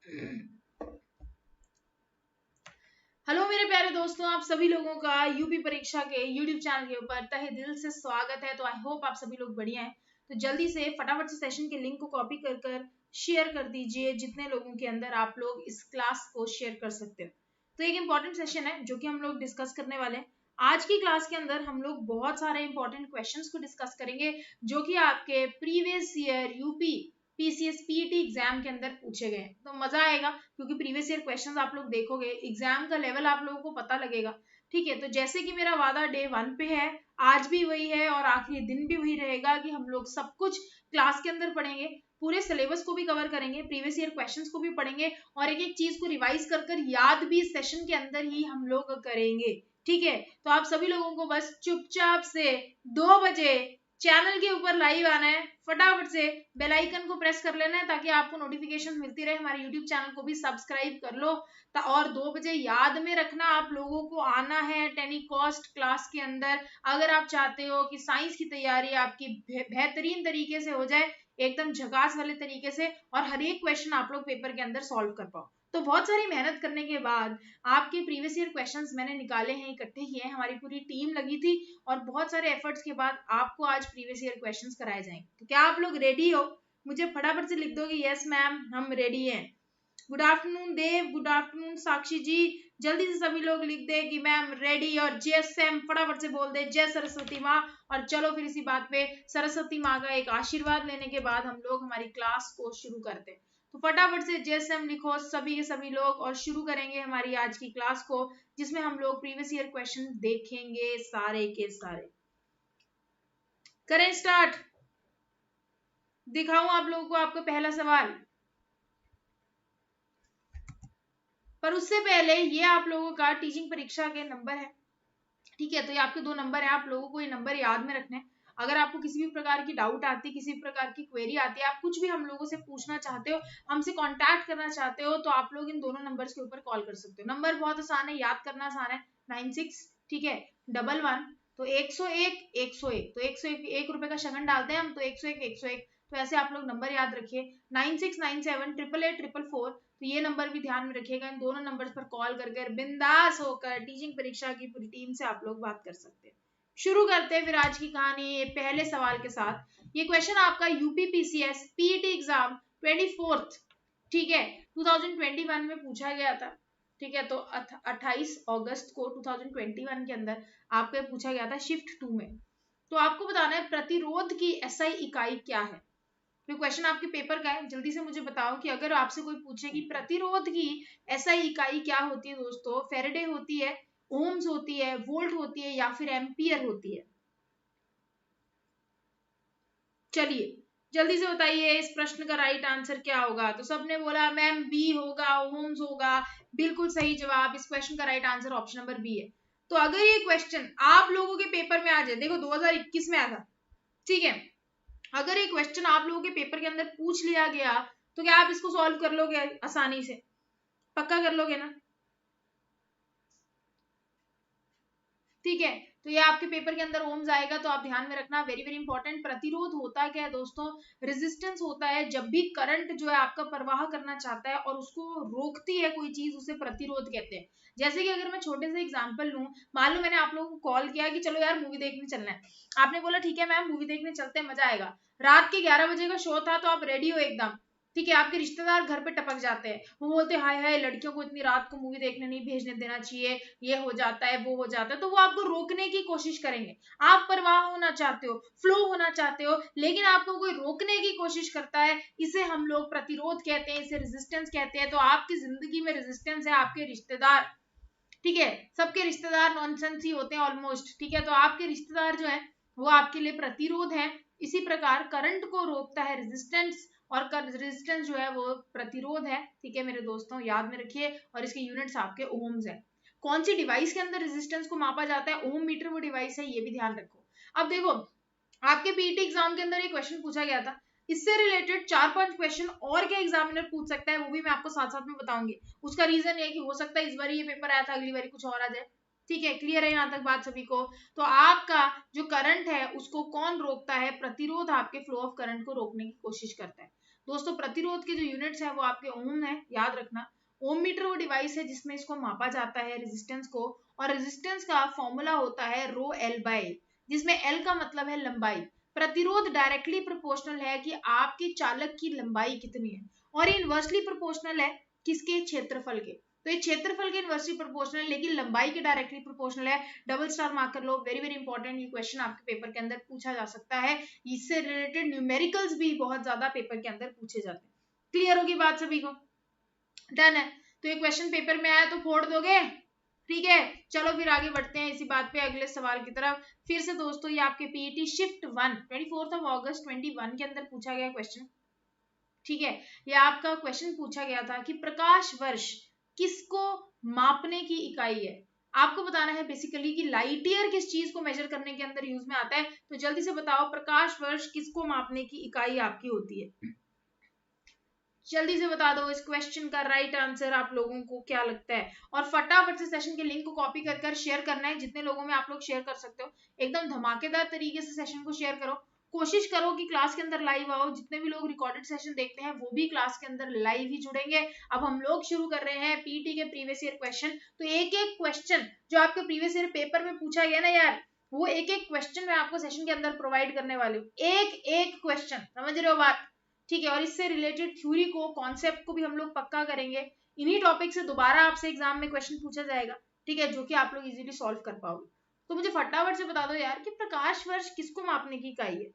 Hello मेरे प्यारे दोस्तों, आप सभी लोगों का यूपी परीक्षा के यूट्यूब चैनल के ऊपर तहे दिल से स्वागत है। तो आई होप आप सभी लोग बढ़िया हैं। तो जल्दी से फटाफट से सेशन के लिंक को कॉपी कर शेयर कर दीजिए जितने लोगों के अंदर आप लोग इस क्लास को शेयर कर सकते हो। तो एक इम्पॉर्टेंट सेशन है जो कि हम लोग डिस्कस करने वाले हैं। आज की क्लास के अंदर हम लोग बहुत सारे इंपॉर्टेंट क्वेश्चंस को डिस्कस करेंगे जो कि आपके previous year UP PCS PET exam के अंदर पूछे गए। तो मजा आएगा क्योंकि प्रीवियस ईयर क्वेश्चंस आप लोग देखोगे, एग्जाम का लेवल आप लोगों को पता लगेगा। ठीक है, तो जैसे कि मेरा वादा डे 1 पे है, आज भी वही है और आखिरी दिन भी वही रहेगा कि हम लोग सब कुछ क्लास के अंदर पढ़ेंगे, पूरे सिलेबस को भी कवर करेंगे, प्रीवियस ईयर क्वेश्चंस को भी पढ़ेंगे और एक एक चीज को रिवाइज कर याद भी सेशन के अंदर ही हम लोग करेंगे। ठीक है, तो आप सभी लोगों को बस चुपचाप से 2 बजे चैनल के ऊपर लाइव आना है, फटाफट से बेल आइकन को प्रेस कर लेना है ताकि आपको नोटिफिकेशन मिलती रहे। हमारे यूट्यूब चैनल को भी सब्सक्राइब कर लो और 2 बजे याद में रखना आप लोगों को आना है टेनी कॉस्ट क्लास के अंदर। अगर आप चाहते हो कि साइंस की तैयारी आपकी बेहतरीन तरीके से हो जाए, एकदम झकास वाले तरीके से, और हर एक क्वेश्चन आप लोग पेपर के अंदर सॉल्व कर पाओ, तो बहुत सारी मेहनत करने के बाद आपके प्रीवियस ईयर क्वेश्चंस मैंने निकाले हैं, इकट्ठे किए हैं, हमारी पूरी टीम लगी थी और बहुत सारे एफर्ट्स के बाद आपको आज प्रीवियस ईयर क्वेश्चंस कराए जाएंगे। तो क्या आप लोग रेडी हो? मुझे फटाफट से लिख दो कि यस मैम हम रेडी हैं। गुड आफ्टरनून देव, गुड आफ्टरनून साक्षी जी, जल्दी से सभी लोग लिख दे कि मैम रेडी, और जय सैम फटाफट से बोल दे जय सरस्वती माँ। और चलो फिर इसी बात पे सरस्वती माँ का एक आशीर्वाद लेने के बाद हम लोग हमारी क्लास को शुरू करते हैं। तो फटाफट से जय सैम लिखो सभी के सभी लोग और शुरू करेंगे हमारी आज की क्लास को, जिसमें हम लोग प्रीवियस ईयर क्वेश्चन देखेंगे सारे के सारे। करें स्टार्ट। दिखाऊं आप लोगों को आपका पहला सवाल, पर उससे पहले ये आप लोगों का टीचिंग परीक्षा के नंबर है। ठीक है, तो ये आपके 2 नंबर है, आप लोगों को ये नंबर याद में रखने हैं। अगर आपको किसी भी प्रकार की डाउट आती है, किसी भी प्रकार की क्वेरी आती है, आप कुछ भी हम लोगों से पूछना चाहते हो, हमसे कांटेक्ट करना चाहते हो, तो आप लोग इन दोनों नंबर्स के ऊपर कॉल कर सकते हो। नंबर बहुत आसान है, याद करना आसान है, 96, ठीक है, 11, तो 101 101, तो 101 ₹1 का शगन डालते हैं हम, तो 101 101, तो ऐसे आप लोग नंबर याद रखिए। 9697 888 444, तो ये नंबर भी ध्यान में रखिएगा। इन दोनों नंबर्स पर कॉल करके बिंदास होकर टीचिंग परीक्षा की पूरी टीम से आप लोग बात कर सकते हैं। शुरू करते हैं फिर आज की कहानी पहले सवाल के साथ। ये क्वेश्चन आपका यूपी पीसीएस पीईटी एग्जाम 24, ठीक है, 2021 में पूछा गया था। ठीक है, तो 28 अगस्त को 2021 के अंदर आपको पूछा गया था शिफ्ट 2 में। तो आपको बताना है प्रतिरोध की एसआई इकाई क्या है। तो क्वेश्चन आपके पेपर का है, जल्दी से मुझे बताओ कि अगर आपसे कोई पूछे कि प्रतिरोध की एसआई इकाई क्या होती है दोस्तों, फेरेडे होती है, ओम्स होती है, वोल्ट होती है, या फिर एम्पियर होती है? चलिए जल्दी से बताइए इस प्रश्न का राइट आंसर क्या होगा। तो सबने बोला मैम बी होगा, ओम्स होगा। बिल्कुल सही जवाब, इस क्वेश्चन का right answer option number B है। तो अगर ये क्वेश्चन आप लोगों के पेपर में आ जाए, देखो 2021 में आया था, ठीक है, अगर ये क्वेश्चन आप लोगों के पेपर के अंदर पूछ लिया गया तो क्या आप इसको सॉल्व कर लोगे आसानी से? पक्का कर लोगे ना? ठीक है, तो ये आपके पेपर के अंदर ओम्स आएगा, तो आप ध्यान में रखना, वेरी वेरी इंपॉर्टेंट। प्रतिरोध होता क्या है दोस्तों? रेजिस्टेंस होता है जब भी करंट जो है आपका प्रवाह करना चाहता है और उसको रोकती है कोई चीज, उसे प्रतिरोध कहते हैं। जैसे कि अगर मैं छोटे से एग्जांपल लूं, मान लो मैंने आप लोगों को कॉल किया कि चलो यार मूवी देखने चलना है, आपने बोला ठीक है मैम मूवी देखने चलते हैं, मजा आएगा। रात के 11 बजे का शो था, तो आप रेडी हो एकदम, ठीक है, आपके रिश्तेदार घर पे टपक जाते हैं, वो बोलते हैं हाय हाय लड़कियों को इतनी रात को मूवी देखने नहीं भेजने देना चाहिए, ये हो जाता है वो हो जाता है, तो वो आपको रोकने की कोशिश करेंगे। आप परवाह होना चाहते हो, फ्लो होना चाहते हो, लेकिन आपको कोई रोकने की कोशिश करता है, इसे हम लोग प्रतिरोध कहते हैं, इसे रेजिस्टेंस कहते हैं। तो आपकी जिंदगी में रेजिस्टेंस है आपके रिश्तेदार, ठीक है, सबके रिश्तेदार नॉनसेंस ही होते हैं ऑलमोस्ट, ठीक है, तो आपके रिश्तेदार जो है वो आपके लिए प्रतिरोध है। इसी प्रकार करंट को रोकता है रेजिस्टेंस, और रेजिस्टेंस जो है वो प्रतिरोध है। ठीक है मेरे दोस्तों, याद में रखिए, और इसके यूनिट्स आपके ओम्स है। कौन सी डिवाइस के अंदर रेजिस्टेंस को मापा जाता है? ओम मीटर वो डिवाइस है, ये भी ध्यान रखो। अब देखो आपके पीईटी एग्जाम के अंदर ये क्वेश्चन पूछा गया था, इससे रिलेटेड 4-5 क्वेश्चन और क्या एग्जामिनर पूछ सकता है, वो भी मैं आपको साथ साथ में बताऊंगी। उसका रीजन ये कि हो सकता है इस बार ये पेपर आया था, अगली बार कुछ और आ जाए। ठीक है, क्लियर है यहाँ तक बात सभी को? तो आपका जो करंट है उसको कौन रोकता है? प्रतिरोध आपके फ्लो ऑफ करंट को रोकने की कोशिश करता है। दोस्तों प्रतिरोध के जो यूनिट्स है वो आपके ओम है, याद रखना। ओम मीटर वो डिवाइस है जिसमें इसको मापा जाता है रेजिस्टेंस को, और रेजिस्टेंस का फॉर्मूला होता है रो एल बाई, जिसमें एल का मतलब है लंबाई। प्रतिरोध डायरेक्टली प्रोपोर्शनल है कि आपके चालक की लंबाई कितनी है, और इनवर्सली प्रोपोर्शनल है किसके, क्षेत्रफल के। तो ये क्षेत्रफल के इनवर्सली प्रोपोर्शनल है, लेकिन लंबाई के डायरेक्टली प्रोपोर्शनल है। डबल स्टार मार्क कर लो, वेरी वेरी इंपॉर्टेंट, ये क्वेश्चन आपके पेपर के अंदर पूछा जा सकता है। इससे रिलेटेड न्यूमेरिकल्स भी बहुत ज्यादा पेपर के अंदर पूछे जाते हैं। क्लियर होगी बात सभी को? डन है। तो ये क्वेश्चन पेपर में आया तो फोड़ दोगे, ठीक है। चलो फिर आगे बढ़ते हैं इसी बात पे अगले सवाल की तरफ। फिर से दोस्तों ये आपके पीईटी शिफ्ट 1 24 अगस्त 21 के अंदर पूछा गया क्वेश्चन, ठीक है। ये आपका क्वेश्चन पूछा गया था कि प्रकाश वर्ष किसको मापने की इकाई है। आपको बताना है बेसिकली कि लाइट ईयर किस चीज को मेजर करने के अंदर यूज में आता है। तो जल्दी से बताओ प्रकाश वर्ष किसको मापने की इकाई आपकी होती है, जल्दी से बता दो इस क्वेश्चन का राइट आंसर आप लोगों को क्या लगता है। और फटाफट से सेशन के लिंक को कॉपी कर शेयर करना है, जितने लोगों में आप लोग शेयर कर सकते हो। एकदम धमाकेदार तरीके से सेशन को शेयर करो, कोशिश करो कि क्लास के अंदर लाइव आओ। जितने भी लोग रिकॉर्डेड सेशन देखते हैं वो भी क्लास के अंदर लाइव ही जुड़ेंगे। अब हम लोग शुरू कर रहे हैं पीटी के प्रीवियस ईयर क्वेश्चन। तो एक एक क्वेश्चन जो आपके प्रीवियस ईयर पेपर में पूछा गया ना यार, वो एक एक क्वेश्चन मैं आपको सेशन के अंदर प्रोवाइड करने वाली हूँ। एक एक क्वेश्चन, समझ रहे हो बात, ठीक है। और इससे रिलेटेड थ्योरी को, कॉन्सेप्ट को भी हम लोग पक्का करेंगे। इन्हीं टॉपिक से दोबारा आपसे एग्जाम में क्वेश्चन पूछा जाएगा, ठीक है, जो कि आप लोग इजीली सॉल्व कर पाओगे। तो मुझे फटाफट से बता दो यार कि प्रकाश वर्ष किसको मापने की इकाई है।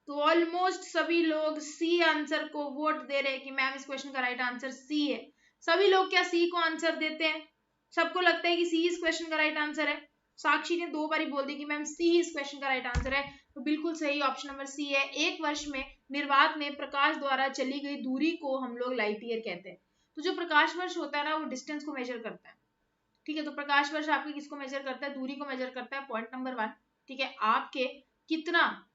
तो ऑलमोस्ट सभी लोग सी आंसर को वोट दे रहे हैं कि मैम इस क्वेश्चन का राइट आंसर सी है। सभी लोग क्या सी को आंसर देते हैं? सबको लगता है कि सी इस क्वेश्चन का राइट आंसर है। साक्षी ने 2 बार बोल दी कि मैम सी इस क्वेश्चन का राइट आंसर है। तो बिल्कुल सही ऑप्शन नंबर सी है। एक वर्ष में निर्वात में प्रकाश द्वारा चली गई दूरी को हम लोग लाइट ईयर कहते हैं। तो जो प्रकाश वर्ष होता है ना, वो डिस्टेंस को मेजर करता है, ठीक है। तो प्रकाश वर्ष आपके किसको मेजर करता है? दूरी को मेजर करता है, पॉइंट नंबर 1, ठीक है। आपके कितना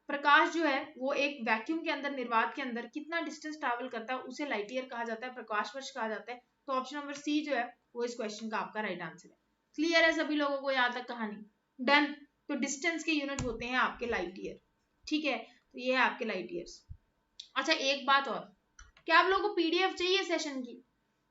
प्रकाश जो है वो एक वैक्यूम के अंदर, निर्वात के अंदर कितना डिस्टेंस ट्रैवल करता है, उसे लाइट ईयर कहा जाता है, प्रकाश वर्ष कहा जाता है। तो ऑप्शन नंबर सी जो है वो इस क्वेश्चन का आपका राइट आंसर है। क्लियर है सभी लोगों को यहाँ तक कहानी? डन। तो डिस्टेंस के यूनिट होते हैं आपके लाइट ईयर, ठीक है। तो ये है आपके लाइट ईयर्स। अच्छा एक बात और, क्या आप लोगों को पीडीएफ चाहिए सेशन की?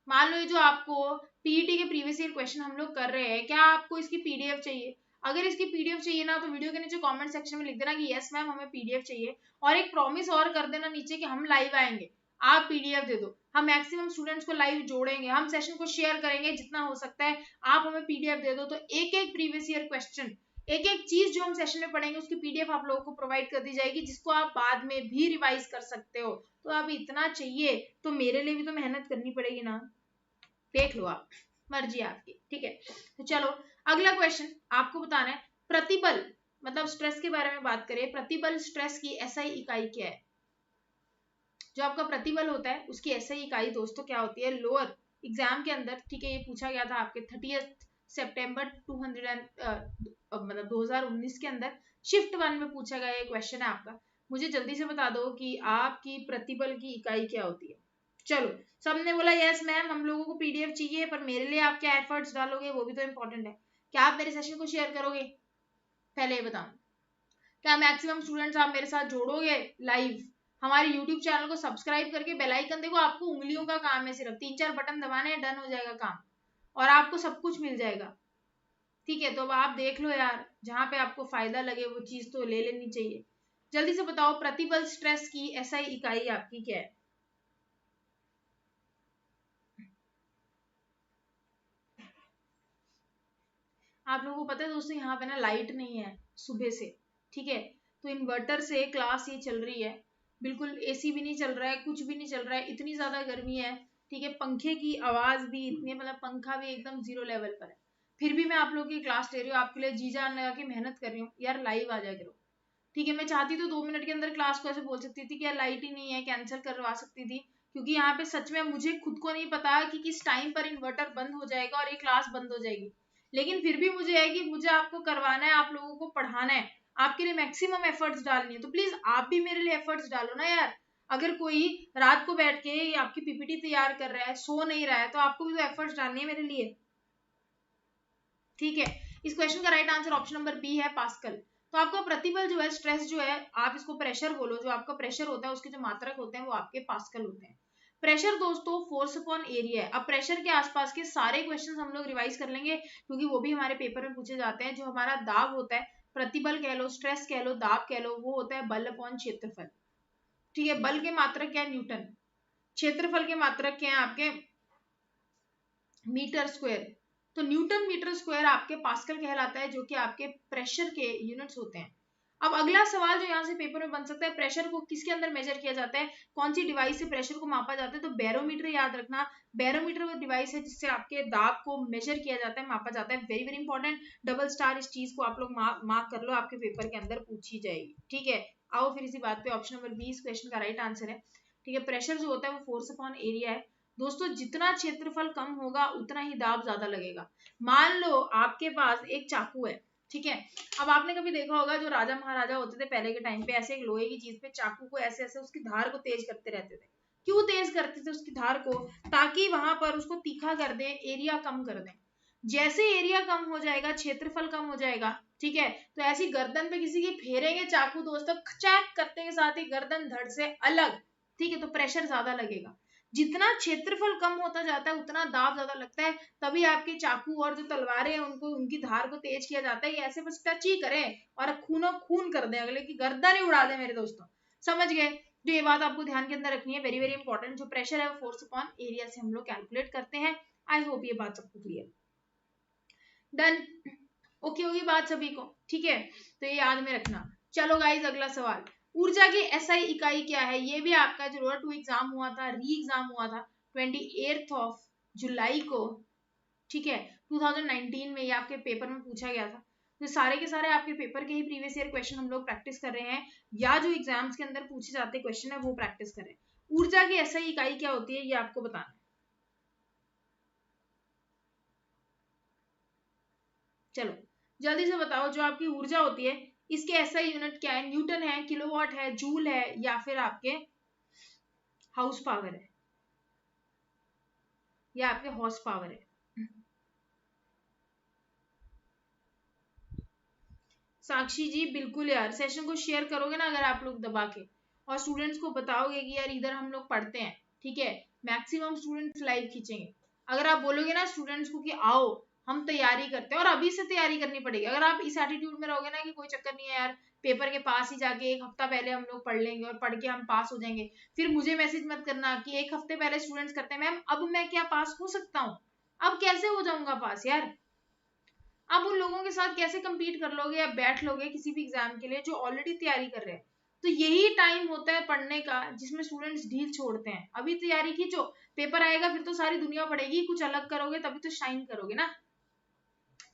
मान लो ये जो आपको पीईटी के प्रीवियस ईयर क्वेश्चन हम लोग कर रहे हैं, क्या आपको इसकी पीडीएफ चाहिए? अगर इसकी पीडीएफ चाहिए ना, तो वीडियो के नीचे कमेंट सेक्शन में लिख देना कि यस मैम हमें पीडीएफ चाहिए, और एक प्रॉमिस और कर देना नीचे कि हम लाइव आएंगे, आप पीडीएफ दे दो। हम मैक्सिमम स्टूडेंट्स को लाइव जोड़ेंगे, हम सेशन को शेयर करेंगे जितना हो सकता है, आप हमें पीडीएफ दे दो। तो एक एक प्रीवियस ईयर क्वेश्चन, एक एक चीज जो हम सेशन में पढ़ेंगे उसकी पीडीएफ आप लोगों को प्रोवाइड कर दी जाएगी, जिसको आप बाद में भी रिवाइज कर सकते हो। तो अब इतना चाहिए तो मेरे लिए भी तो मेहनत करनी पड़ेगी ना, देख लो आप, मर्जी आपकी, ठीक है। तो चलो अगला क्वेश्चन आपको बताना है, प्रतिबल मतलब स्ट्रेस के बारे में बात करें। प्रतिबल स्ट्रेस की एसआई इकाई क्या है? जो आपका प्रतिबल होता है उसकी एसआई इकाई दोस्तों क्या होती है? लोअर एग्जाम के अंदर, ठीक है, ये पूछा गया था आपके 30 सितंबर 2019 के अंदर शिफ्ट 1 में पूछा गया ये क्वेश्चन है आपका। मुझे जल्दी से बता दो कि आपकी प्रतिबल की इकाई क्या होती है। चलो सबने बोला यस मैम हम लोगों को पीडीएफ चाहिए, पर मेरे लिए आप क्या एफर्ट्स डालोगे वो भी तो इम्पोर्टेंट है। क्या आप मेरे सेशन को शेयर करोगे? पहले ये बताओ, क्या मैक्सिमम स्टूडेंट्स आप मेरे साथ जोड़ोगे लाइव? हमारे यूट्यूब चैनल को सब्सक्राइब करके बेल आइकन, देखो आपको उंगलियों का काम है, सिर्फ 3-4 बटन दबाने हैं, डन हो जाएगा काम, और आपको सब कुछ मिल जाएगा, ठीक है। तो अब आप देख लो यार, जहां पे आपको फायदा लगे वो चीज तो ले लेनी चाहिए। जल्दी से बताओ प्रतिबल स्ट्रेस की एसआई इकाई आपकी क्या है? आप लोगों को पता है दोस्तों यहाँ पे ना लाइट नहीं है सुबह से, ठीक है। तो इन्वर्टर से क्लास ये चल रही है, बिल्कुल एसी भी नहीं चल रहा है, कुछ भी नहीं चल रहा है, इतनी ज्यादा गर्मी है, ठीक है। पंखे की आवाज भी इतनी, मतलब पंखा भी एकदम 0 लेवल पर है, फिर भी मैं आप लोगों की क्लास ले रही हूँ, आपके लिए जी जान लगा के मेहनत कर रही हूँ यार, लाइव आ जाया करो, ठीक है। मैं चाहती तो 2 मिनट के अंदर क्लास को ऐसे बोल सकती थी कि यार लाइट ही नहीं है, कैंसिल करवा सकती थी, क्योंकि यहाँ पे सच में मुझे खुद को नहीं पता कि किस टाइम पर इन्वर्टर बंद हो जाएगा और ये क्लास बंद हो जाएगी। लेकिन फिर भी मुझे है कि मुझे आपको करवाना है, आप लोगों को पढ़ाना है, आपके लिए मैक्सिमम एफर्ट्स डालनी है। तो प्लीज आप भी मेरे लिए एफर्ट्स डालो ना यार। अगर कोई रात को बैठ के आपकी पीपीटी तैयार कर रहा है, सो नहीं रहा है, तो आपको भी तो एफर्ट्स डालनी है मेरे लिए, ठीक है। इस क्वेश्चन का right answer option number B है, पास्कल। तो आपका प्रतिबल जो है, स्ट्रेस जो है, आप इसको प्रेशर बोलो, जो आपका प्रेशर होता है उसके जो मात्रक होते हैं वो आपके पास्कल होते हैं। प्रेशर दोस्तों फोर्स अपॉन एरिया है। अब प्रेशर के आसपास के सारे क्वेश्चंस हम लोग रिवाइज कर लेंगे क्योंकि वो भी हमारे पेपर में पूछे जाते हैं। जो हमारा दाब होता है, प्रतिबल कह लो, स्ट्रेस कह लो, दाब कह लो, वो होता है बल अपॉन क्षेत्रफल। ठीक है, बल के मात्रक क्या है, न्यूटन। क्षेत्रफल के मात्रक क्या है आपके, मीटर स्क्वायर। तो न्यूटन मीटर स्क्वायर आपके पास्कल कहलाता है, जो कि आपके प्रेशर के यूनिट्स होते हैं। अब अगला सवाल जो यहाँ से पेपर में बन सकता है, प्रेशर को किसके अंदर मेजर किया जाता है, कौन सी डिवाइस से प्रेशर को मापा जाता है, तो बैरोमीटर याद रखना। बैरोमीटर वो डिवाइस है जिससे आपके दाब को मेजर किया जाता है, मापा जाता है। Very very important, double star, इस चीज को आप लोग मार्क कर लो, आपके पेपर के अंदर पूछी जाएगी। ठीक है, आओ फिर इसी बात पे, ऑप्शन नंबर 20 क्वेश्चन का राइट आंसर है। ठीक है, प्रेशर जो होता है वो फोर्स अपॉन एरिया है। दोस्तों जितना क्षेत्रफल कम होगा उतना ही दाब ज्यादा लगेगा। मान लो आपके पास एक चाकू है, ठीक है। अब आपने कभी देखा होगा जो राजा महाराजा होते थे पहले के टाइम पे, ऐसे एक लोहे की चीज पे चाकू को ऐसे ऐसे उसकी धार को तेज करते रहते थे। क्यों तेज करते थे उसकी धार को, ताकि वहां पर उसको तीखा कर दे, एरिया कम कर दे। जैसे एरिया कम हो जाएगा, क्षेत्रफल कम हो जाएगा, ठीक है, तो ऐसी गर्दन पे किसी की फेरेंगे चाकू दोस्तों, खचाक करते के साथ ही गर्दन धड़ से अलग। ठीक है, तो प्रेशर ज्यादा लगेगा। जितना क्षेत्रफल कम होता जाता है उतना दाब ज्यादा लगता है। तभी आपके चाकू और जो तलवारें हैं उनको, उनकी धार को तेज किया जाता है। ये ऐसे बस टच ही करें और खूनो खून कर दे, अगले की गर्दन ही उड़ा दे मेरे दोस्तों। समझ गए, तो ये बात आपको ध्यान के अंदर रखनी है, वेरी वेरी इंपॉर्टेंट। जो प्रेशर है वो फोर्स अपॉन एरिया से हम लोग कैलकुलेट करते हैं। आई होप ये बात सबको क्लियर, डन, ओके होगी बात सभी को। ठीक है, तो ये याद में रखना। चलो गाइज अगला सवाल, ऊर्जा की एसआई इकाई क्या है। ये भी आपका जो रोड टू एग्जाम हुआ था, री एग्जाम हुआ था 28 जुलाई को, ठीक है, 2019 में, ये आपके पेपर में पूछा गया था। तो सारे के सारे आपके पेपर के ही प्रीवियस ईयर क्वेश्चन हम लोग प्रैक्टिस कर रहे हैं, या जो एग्जाम्स के अंदर पूछे जाते क्वेश्चन है वो प्रैक्टिस करें। ऊर्जा की एसआई इकाई क्या होती है ये आपको बताना। चलो जल्दी से बताओ, जो आपकी ऊर्जा होती है इसके एसआई यूनिट क्या है, न्यूटन है, किलोवाट है, जूल है, या फिर आपके हाउस पावर है, या आपके हॉर्स पावर है। साक्षी जी बिल्कुल यार, सेशन को शेयर करोगे ना अगर आप लोग दबा के, और स्टूडेंट्स को बताओगे कि यार इधर हम लोग पढ़ते हैं, ठीक है, मैक्सिमम स्टूडेंट्स लाइव खींचेंगे। अगर आप बोलोगे ना स्टूडेंट्स को कि आओ हम तैयारी करते हैं, और अभी से तैयारी करनी पड़ेगी। अगर आप इस एटीट्यूड में रहोगे ना कि कोई चक्कर नहीं है यार, पेपर के पास ही जाके एक हफ्ता पहले हम लोग पढ़ लेंगे और पढ़ के हम पास हो जाएंगे, फिर मुझे मैसेज मत करना कि एक हफ्ते पहले स्टूडेंट्स करते हैं मैम अब मैं क्या पास हो सकता हूँ, अब कैसे हो जाऊंगा पास यार। आप उन लोगों के साथ कैसे compete कर लोगे या बैठ लोगे किसी भी एग्जाम के लिए जो ऑलरेडी तैयारी कर रहे हैं। तो यही टाइम होता है पढ़ने का जिसमें स्टूडेंट्स ढील छोड़ते हैं। अभी तैयारी खींचो, पेपर आएगा फिर तो सारी दुनिया पढ़ेगी, कुछ अलग करोगे तभी तो शाइन करोगे ना।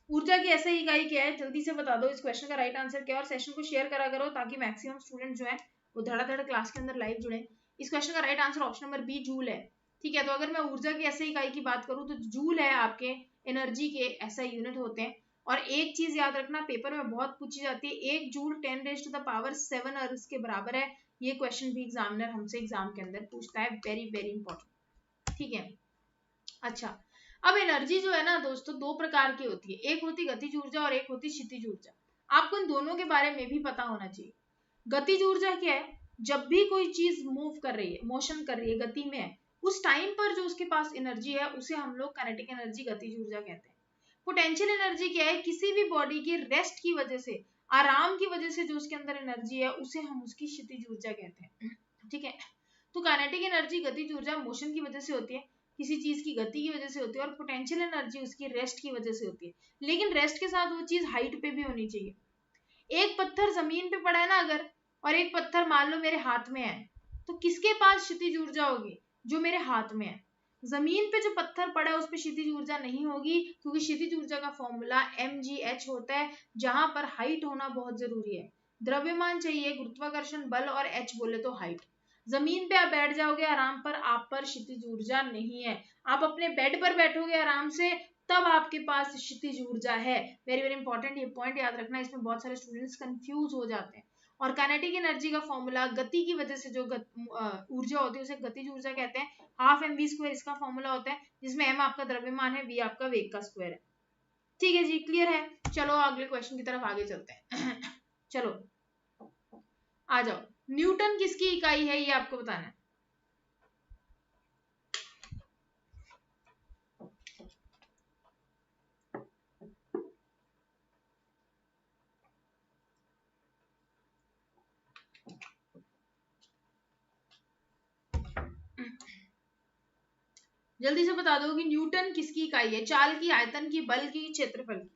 ऊर्जा की ऐसे इकाई क्या है, जल्दी से बता दो इस क्वेश्चन का राइट आंसर क्या है, और सेशन को शेयर करा करो ताकि मैक्सिमम स्टूडेंट जो है वो धड़ाधड़ क्लास के अंदर लाइव जुड़े। इस क्वेश्चन का right answer option number B joule है। ठीक है, तो अगर मैं ऊर्जा की ऐसे इकाई की बात करूं तो जूल है आपके एनर्जी के ऐसा यूनिट होते हैं। और एक चीज याद रखना, पेपर में बहुत पूछी जाती है, 1 जूल 10⁻⁷ अर्थ के बराबर है। ये क्वेश्चन भी एग्जामिनर हमसे एग्जाम के अंदर पूछता है, वेरी वेरी इंपॉर्टेंट। ठीक है, अच्छा, अब एनर्जी जो है ना दोस्तों दो प्रकार की होती है, एक होती गतिज ऊर्जा और एक होती क्षितिज ऊर्जा। आपको इन दोनों के बारे में भी पता होना चाहिए। गतिज ऊर्जा क्या है, जब भी कोई चीज मूव कर रही है, मोशन कर रही है, गति में है, उस टाइम पर जो उसके पास एनर्जी है उसे हम लोग काइनेटिक एनर्जी, गतिज ऊर्जा कहते हैं। पोटेंशियल एनर्जी क्या है, किसी भी बॉडी की रेस्ट की वजह से, आराम की वजह से जो उसके अंदर एनर्जी है उसे हम उसकी क्षितिज ऊर्जा कहते हैं। ठीक है, तो काइनेटिक एनर्जी, गतिज ऊर्जा मोशन की वजह से होती है, किसी चीज की गति की वजह से होती है, और पोटेंशियल एनर्जी उसकी रेस्ट की वजह से होती है। लेकिन रेस्ट के साथ वो चीज हाइट पे भी होनी चाहिए। एक पत्थर जमीन पे पड़ा है ना अगर, और एक पत्थर मान लो मेरे हाथ में है, तो किसके पास क्षितिज ऊर्जा होगी, जो मेरे हाथ में है। जमीन पे जो पत्थर पड़ा है उस पर क्षितिज ऊर्जा नहीं होगी, क्योंकि क्षितिज ऊर्जा का फॉर्मूला mgh होता है, जहां पर हाइट होना बहुत जरूरी है। द्रव्यमान चाहिए, गुरुत्वाकर्षण बल, और h बोले तो हाइट। जमीन पे आप बैठ जाओगे आराम पर, आप पर क्षितिज ऊर्जा नहीं है। आप अपने बेड पर बैठोगे आराम से, तब आपके पास क्षितिज ऊर्जा है। वेरी वेरी इंपॉर्टेंट, ये पॉइंट याद रखना, इसमें बहुत सारे स्टूडेंट्स कंफ्यूज हो जाते हैं। और काइनेटिक एनर्जी का फॉर्मूला, गति की वजह से जो ऊर्जा होती है उसे गतिज ऊर्जा कहते हैं। हाफ mv² इसका फॉर्मूला होता है, जिसमें m आपका द्रव्यमान है, v आपका वेग का स्क्वायर है। ठीक है जी, क्लियर है। चलो अगले क्वेश्चन की तरफ आगे चलते हैं। चलो आ जाओ, न्यूटन किसकी इकाई है ये आपको बताना है। जल्दी से बता दो कि न्यूटन किसकी इकाई है, चाल की, आयतन की, बल की, क्षेत्रफल की।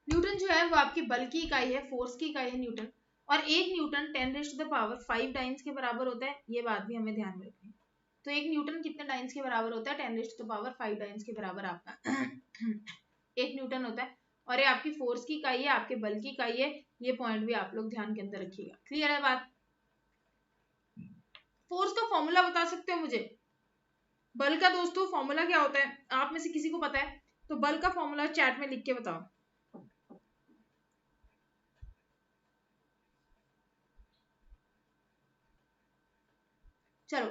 न्यूटन जो है वो आपकी बल की इकाई है, फोर्स की इकाई है न्यूटन। और एक न्यूटन 10⁻5 डाइन्स के बराबर होता है, ये बात भी हमें ध्यान में रखनी है। तो एक न्यूटन कितने डाइन्स के बराबर होता है, 10⁻5 डाइन्स के बराबर आपका एक न्यूटन होता है। और ये आपकी फोर्स की इकाई है, आपके बल की इकाई है। ये पॉइंट भी आप लोग ध्यान के अंदर रखिएगा। क्लियर है बात? फोर्स का फॉर्मूला बता सकते हो मुझे? बल का दोस्तों फॉर्मूला क्या होता है, आप में से किसी को पता है तो बल का फॉर्मूला चैट में लिख के बताओ। चलो,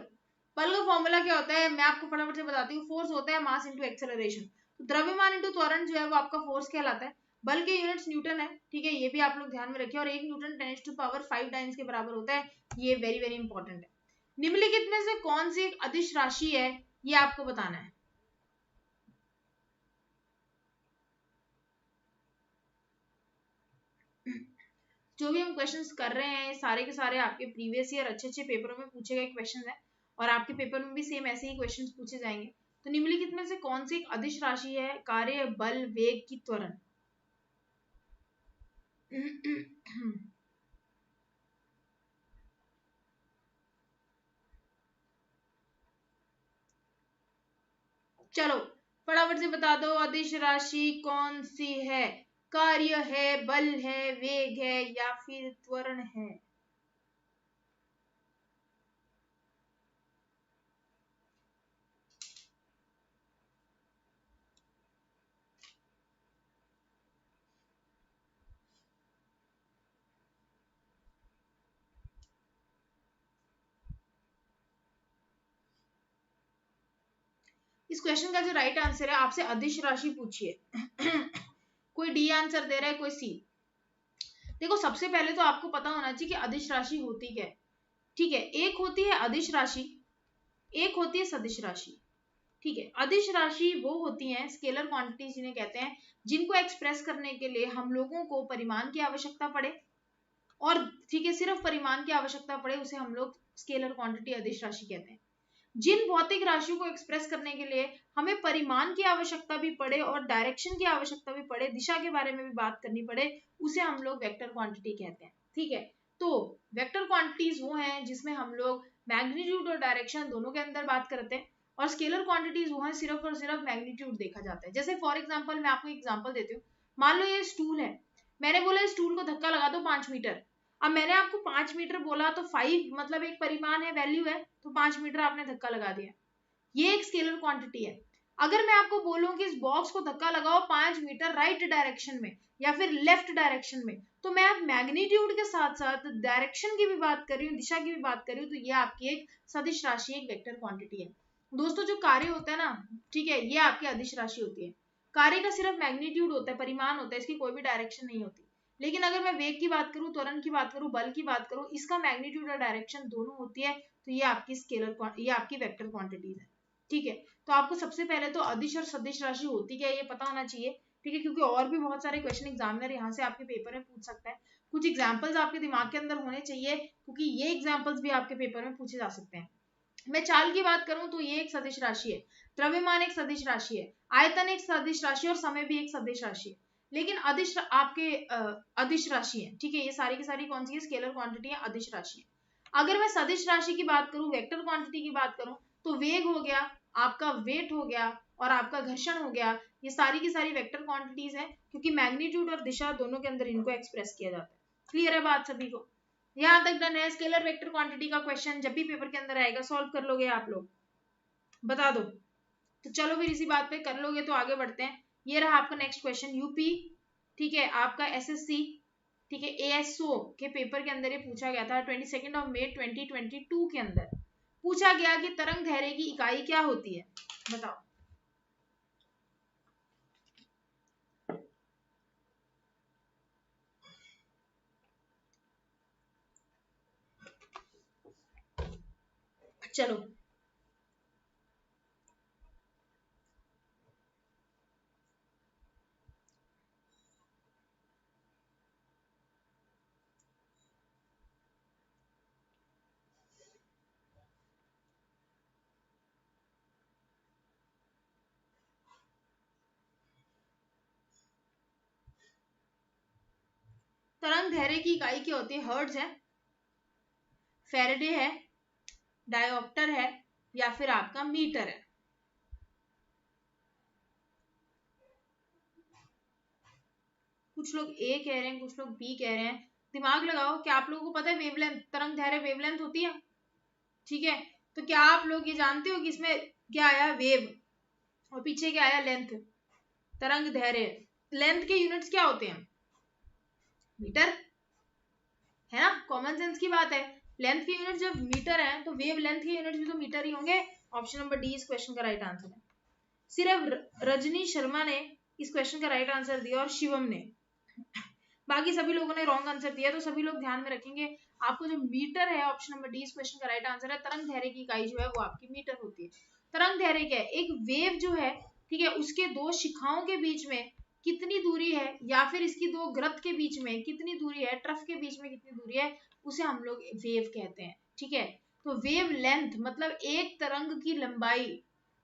बल का फॉर्मूला क्या होता है मैं आपको फटाफट से बताती हूँ। फोर्स होता है मास इंटू एक्सेलरेशन। तो द्रव्यमान इंटू त्वरण जो है वो आपका फोर्स कहलाता है। बल के यूनिट्स न्यूटन है, ठीक है, ये भी आप लोग ध्यान में रखिए। और एक न्यूटन 10⁻5 टाइम्स के बराबर होता है, ये वेरी वेरी इंपॉर्टेंट है। निम्नलिखित में से कौन सी एक अदिश राशि है, ये आपको बताना है। जो भी हम क्वेश्चंस कर रहे हैं सारे के सारे आपके प्रीवियस ईयर अच्छे अच्छे पेपरों में पूछे गए क्वेश्चंस हैं, और आपके पेपर में भी सेम ऐसे ही क्वेश्चंस पूछे जाएंगे। तो निम्नलिखित में से कौन सी एक अदिश राशि है, कार्य, बल, वेग की त्वरण? चलो फटाफट से बता दो, अदिश राशि कौन सी है? कार्य है, बल है, वेग है, या फिर त्वरण है? इस क्वेश्चन का जो राइट आंसर है, आपसे अदिश राशि पूछिए कोई डी आंसर दे रहा है, कोई सी। देखो सबसे पहले तो आपको पता होना चाहिए कि अदिश राशि होती क्या है। ठीक है, एक होती है अदिश राशि, एक होती है सदिश राशि। ठीक है, अदिश राशि वो होती हैं स्केलर क्वांटिटी जिन्हें कहते हैं, जिनको एक्सप्रेस करने के लिए हम लोगों को परिमाण की आवश्यकता पड़े। और ठीक है, सिर्फ परिमाण की आवश्यकता पड़े उसे हम लोग स्केलर क्वांटिटी अदिश राशि कहते हैं। जिन भौतिक राशियों को एक्सप्रेस करने के लिए हमें परिमाण की आवश्यकता भी पड़े और डायरेक्शन की आवश्यकता भी पड़े, दिशा के बारे में भी बात करनी पड़े, उसे हम लोग वेक्टर क्वांटिटी कहते हैं। ठीक है, तो वेक्टर क्वांटिटीज वो हैं जिसमें हम लोग मैग्नीट्यूड और डायरेक्शन दोनों के अंदर बात करते हैं, और स्केलर क्वांटिटीज वो हैं सिर्फ और सिर्फ मैग्नीट्यूड देखा जाता है। जैसे फॉर एग्जाम्पल मैं आपको एग्जाम्पल देती हूँ, मान लो ये स्टूल है, मैंने बोला स्टूल को धक्का लगा दो 5 मीटर। अब मैंने आपको 5 मीटर बोला तो 5 मतलब एक परिमाण है, वैल्यू है, तो 5 मीटर आपने धक्का लगा दिया, ये एक स्केलर क्वांटिटी है। अगर मैं आपको बोलूं कि इस बॉक्स को धक्का लगाओ 5 मीटर राइट डायरेक्शन में या फिर लेफ्ट डायरेक्शन में, तो मैं अब मैग्नीट्यूड के साथ साथ डायरेक्शन की भी बात कर रही हूँ, दिशा की भी बात कर रही हूँ, तो ये आपकी एक सदिश राशि, एक वेक्टर क्वांटिटी है। दोस्तों जो कार्य होता है ना, ठीक है, ये आपकी अदिश राशि होती है। कार्य का सिर्फ मैग्नीट्यूड होता है, परिमाण होता है, इसकी कोई भी डायरेक्शन नहीं होती। लेकिन अगर मैं वेग की बात करूं, त्वरण की बात करूं, बल की बात करूं, इसका मैग्नीट्यूड और डायरेक्शन दोनों होती है, तो ये आपकी स्केलर, ये आपकी वेक्टर क्वांटिटीज है। ठीक है, तो आपको सबसे पहले तो अदिश और सदिश राशि होती क्या है ये पता होना चाहिए। ठीक है, क्योंकि और भी बहुत सारे क्वेश्चन एग्जामिनर यहाँ से आपके पेपर में पूछ सकता है। कुछ एग्जाम्पल्स आपके दिमाग के अंदर होने चाहिए, क्योंकि ये एग्जाम्पल्स भी आपके पेपर में पूछे जा सकते हैं। मैं चाल की बात करूं तो ये एक सदिश राशि है, द्रव्यमान एक सदिश राशि है, आयतन एक सदिश राशि और समय भी एक सदिश राशि है। लेकिन अदिश आपके अदिश राशि है। ठीक है, ये सारी की सारी कौन सी है, स्केलर क्वांटिटी है, अदिश राशि है। अगर मैं सदिश राशि की बात करूं, वेक्टर क्वांटिटी की बात करूं, तो वेग हो गया, आपका वेट हो गया, और आपका घर्षण हो गया, ये सारी की सारी वेक्टर क्वांटिटीज है, क्योंकि मैग्नीट्यूड और दिशा दोनों के अंदर इनको एक्सप्रेस किया जाता है। क्लियर है बात सभी को? यहाँ तक डन है। स्केलर वेक्टर क्वांटिटी का क्वेश्चन जब भी पेपर के अंदर आएगा सॉल्व कर लोगे आप लोग, बता दो। तो चलो फिर इसी बात पे कर लोगे तो आगे बढ़ते हैं। ये रहा आपका नेक्स्ट क्वेश्चन यूपी, ठीक है, आपका एसएससी, ठीक है, एएसओ के पेपर के अंदर ये पूछा गया था 22 मई 2022 के अंदर पूछा गया कि तरंग धैर्य की इकाई क्या होती है, बताओ। चलो तरंग धैर्य की इकाई क्या होती है? हर्ट्ज है, फेरेडे है, डायोप्टर है, या फिर आपका मीटर है। कुछ लोग ए कह रहे हैं, कुछ लोग बी कह रहे हैं। दिमाग लगाओ, क्या आप लोगों को पता है वेवलेंथ, तरंग धैर्य वेवलेंथ होती है, ठीक है। तो क्या आप लोग ये जानते हो कि इसमें क्या आया? वेव, और पीछे क्या आया? लेंथ। तरंग धैर्य, लेंथ के यूनिट्स क्या होते हैं? मीटर, है ना, कॉमन सेंस की बात है। लेंथ के यूनिट जब मीटर है तो वेव लेंथ के यूनिट भी तो मीटर ही होंगे। ऑप्शन नंबर डी इस क्वेश्चन का राइट आंसर है। सिर्फ रजनी शर्मा ने इस क्वेश्चन का राइट आंसर दिया और शिवम ने, बाकी सभी लोगों ने रॉन्ग आंसर दिया। तो सभी लोग ध्यान में रखेंगे, आपको जो मीटर है, ऑप्शन नंबर डी इस क्वेश्चन का राइट आंसर है। तरंग धैर्य की इकाई जो है वो आपकी मीटर होती है। तरंग धैर्य क्या है? एक वेव जो है, ठीक है, उसके दो शिखाओं के बीच में कितनी दूरी है, या फिर इसकी दो ग्रत के बीच में कितनी दूरी है, ट्रफ के बीच में कितनी दूरी है, उसे हम लोग वेव कहते हैं, ठीक है। तो वेव लेंथ मतलब एक तरंग की लंबाई।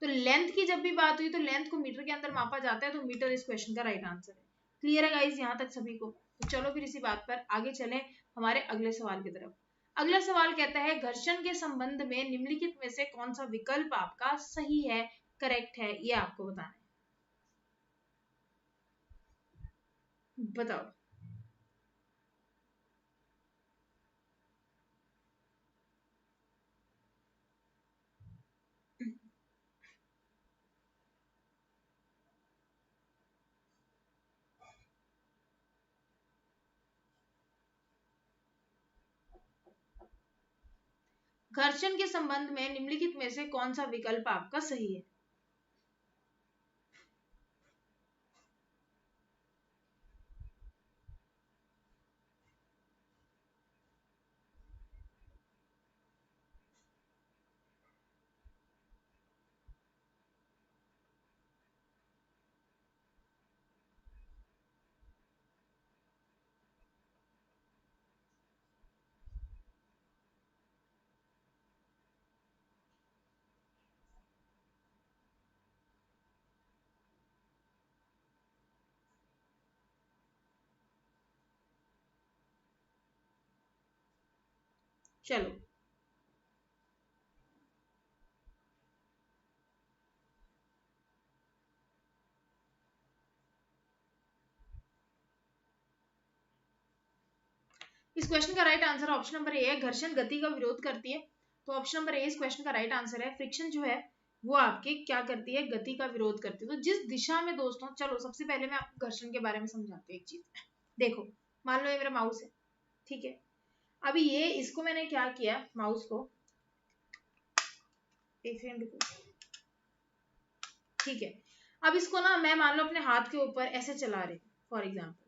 तो लेंथ की जब भी बात हुई तो लेंथ को मीटर के अंदर मापा जाता है, तो मीटर इस क्वेश्चन का राइट आंसर है। क्लियर है गाइस यहाँ तक सभी को? तो चलो फिर इसी बात पर आगे चलें हमारे अगले सवाल की तरफ। अगला सवाल कहता है घर्षण के संबंध में निम्नलिखित में से कौन सा विकल्प आपका सही है, करेक्ट है, ये आपको बताना है, बताओ। घर्षण के संबंध में निम्नलिखित में से कौन सा विकल्प आपका सही है? चलो इस क्वेश्चन का right answer option number A है, घर्षण गति का विरोध करती है। तो ऑप्शन नंबर ए इस क्वेश्चन का राइट आंसर है। फ्रिक्शन जो है वो आपके क्या करती है? गति का विरोध करती है। तो जिस दिशा में दोस्तों, चलो सबसे पहले मैं आपको घर्षण के बारे में समझाती हूँ एक चीज। देखो, मान लो ये मेरा माउस है, ठीक है। अभी ये इसको मैंने क्या किया, माउस को, एक सेकंड रुको, ठीक है। अब इसको ना मैं मान लो अपने हाथ के ऊपर ऐसे चला रही हूँ फॉर एग्जाम्पल,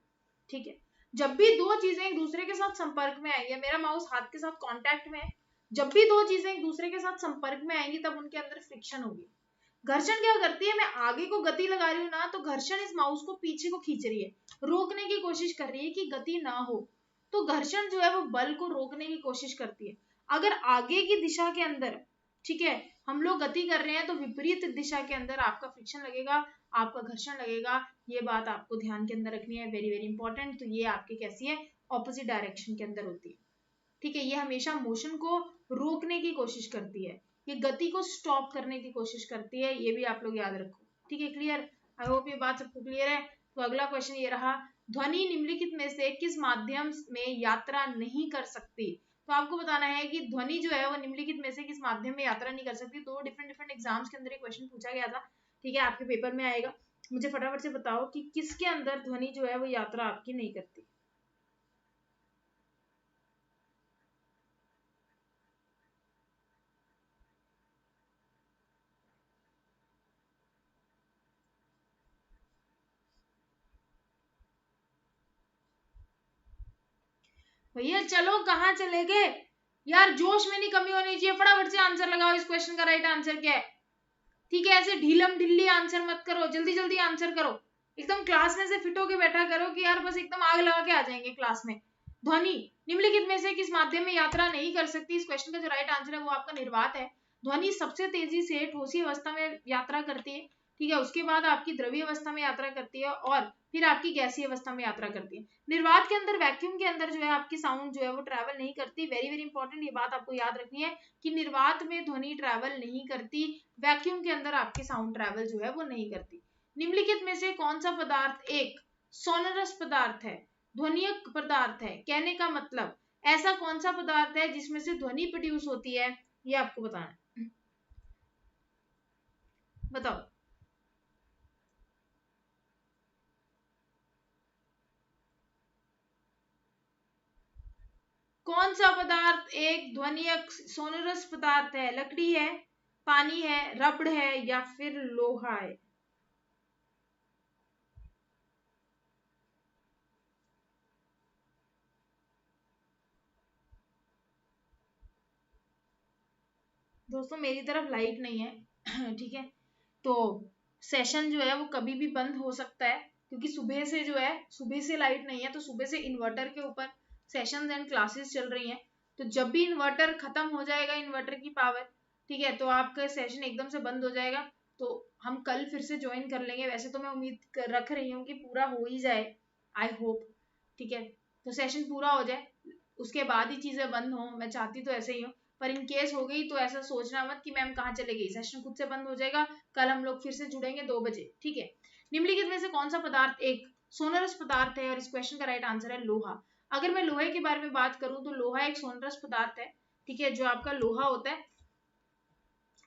ठीक है। जब भी दो चीजें एक दूसरे के साथ संपर्क में आएंगी, मेरा माउस हाथ के साथ कांटेक्ट में है, जब भी दो चीजें एक दूसरे के साथ संपर्क में आएंगी तब उनके अंदर फ्रिक्शन होगी। घर्षण क्या करती है? मैं आगे को गति लगा रही हूँ ना, तो घर्षण इस माउस को पीछे को खींच रही है, रोकने की कोशिश कर रही है कि गति ना हो। तो घर्षण जो है वो बल को रोकने की कोशिश करती है। अगर आगे की दिशा के अंदर, ठीक है, हम लोग गति कर रहे हैं तो विपरीत दिशा के अंदर आपका फ्रिक्शन लगेगा, आपका घर्षण लगेगा। ये बात आपको ध्यान के अंदर रखनी है, वेरी वेरी इंपॉर्टेंट। तो ये आपकी कैसी है? ऑपोजिट डायरेक्शन के अंदर होती है, ठीक है। ये हमेशा मोशन को रोकने की कोशिश करती है, ये गति को स्टॉप करने की कोशिश करती है, ये भी आप लोग याद रखो, ठीक है। क्लियर? आई होप ये बात सबको क्लियर है। तो अगला क्वेश्चन ये रहा, ध्वनि निम्नलिखित में से किस माध्यम में यात्रा नहीं कर सकती? तो आपको बताना है कि ध्वनि जो है वो निम्नलिखित में से किस माध्यम में यात्रा नहीं कर सकती। दो डिफरेंट एग्जाम्स के अंदर एक क्वेश्चन पूछा गया था, ठीक है, आपके पेपर में आएगा। मुझे फटाफट से बताओ कि किसके अंदर ध्वनि जो है वो यात्रा आपकी नहीं करती। भैया चलो कहाँ चले गए यार, जोश में नहीं कमी होनी चाहिए, फटाफट से आंसर लगाओ। इस क्वेश्चन का राइट आंसर क्या है? ठीक है, ऐसे ढीलम ढिल्ली आंसर मत करो, जल्दी जल्दी आंसर करो, एकदम क्लास में से फिट होके बैठा करो कि यार बस एकदम आग लगा के आ जाएंगे क्लास में। ध्वनि निम्नलिखित में से किस माध्यम में यात्रा नहीं कर सकती? इस क्वेश्चन का जो राइट आंसर है वो आपका निर्वात है। ध्वनि सबसे तेजी से ठोसी अवस्था में यात्रा करती है, ठीक है, उसके बाद आपकी द्रवीय अवस्था में यात्रा करती है और फिर आपकी गैसीय अवस्था में यात्रा करती है। निर्वात के अंदर, वैक्यूम के अंदर जो है आपकी साउंड जो है वो ट्रैवल नहीं करती। वेरी वेरी इंपॉर्टेंट, ये बात आपको याद रखनी है कि निर्वात में ध्वनि ट्रैवल नहीं करती, वैक्यूम के अंदर आपकी साउंड ट्रैवल जो है वो नहीं करती। निम्नलिखित में से कौन सा पदार्थ एक सोनरस पदार्थ है, ध्वनिक पदार्थ है? कहने का मतलब ऐसा कौन सा पदार्थ है जिसमें से ध्वनि प्रोड्यूस होती है, ये आपको बताना है। बताओ कौन सा पदार्थ एक ध्वनिक सोनरस पदार्थ है? लकड़ी है, पानी है, रबड़ है या फिर लोहा है? दोस्तों मेरी तरफ लाइट नहीं है ठीक है, तो सेशन जो है वो कभी भी बंद हो सकता है, क्योंकि सुबह से जो है, सुबह से लाइट नहीं है, तो सुबह से इन्वर्टर के ऊपर सेशंस एंड क्लासेस चल रही हैं। तो जब भी इन्वर्टर खत्म हो जाएगा, इन्वर्टर की पावर, ठीक है, तो आपका सेशन एकदम से बंद हो जाएगा। तो हम कल फिर से ज्वाइन कर लेंगे। वैसे तो मैं रख रही हूँ कि पूरा हो ही जाए, आई होप, ठीक है, तो सेशन पूरा हो जाए उसके बाद ही चीजें बंद हो। मैं चाहती तो ऐसे ही हूँ, पर इन केस हो गई तो ऐसा सोचना मत कि मैम कहाँ चले गई, सेशन खुद से बंद हो जाएगा। कल हम लोग फिर से जुड़ेंगे 2 बजे, ठीक है। निम्नलिखित में से कौन सा पदार्थ एक सोनरस पदार्थ है? और इस क्वेश्चन का राइट आंसर है लोहा। अगर मैं लोहे के बारे में बात करूं तो लोहा एक सोनरस पदार्थ है, ठीक है। जो आपका लोहा होता है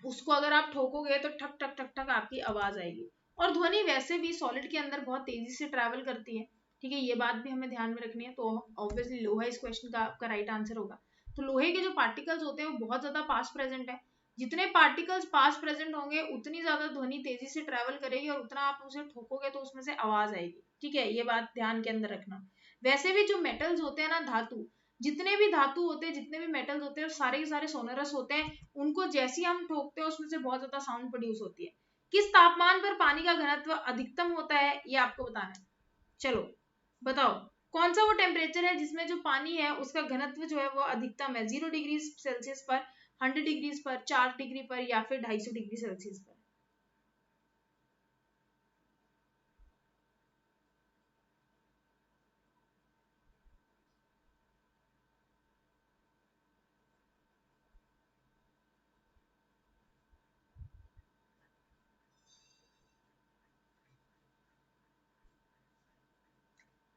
उसको अगर आप ठोकोगे तो ठक ठक ठक ठक आपकी आवाज आएगी। और ध्वनि वैसे भी सॉलिड के अंदर बहुत तेजी से ट्रैवल करती है, ठीक है, ये बात भी हमें ध्यान में रखनी है। तो ऑब्वियसली लोहा इस क्वेश्चन का आपका राइट आंसर होगा। तो लोहे के जो पार्टिकल्स होते हैं वो बहुत ज्यादा पास प्रेजेंट है। जितने पार्टिकल्स पास प्रेजेंट होंगे उतनी ज्यादा ध्वनि तेजी से ट्रैवल करेगी और उतना आप उसे ठोकोगे तो उसमें से आवाज आएगी, ठीक है, ये बात ध्यान के अंदर रखना। वैसे भी जो मेटल्स होते हैं ना, धातु, जितने भी धातु होते हैं, जितने भी मेटल्स होते हैं, सारे के सारे सोनरस होते हैं। उनको जैसे ही हम ठोकते हैं उसमें से बहुत ज्यादा साउंड प्रोड्यूस होती है। किस तापमान पर पानी का घनत्व अधिकतम होता है, ये आपको बताना है। चलो बताओ कौन सा वो टेम्परेचर है जिसमें जो पानी है उसका घनत्व जो है वो अधिकतम है? 0 डिग्री सेल्सियस पर, 100 डिग्री पर, 4 डिग्री पर या फिर 250 डिग्री सेल्सियस पर?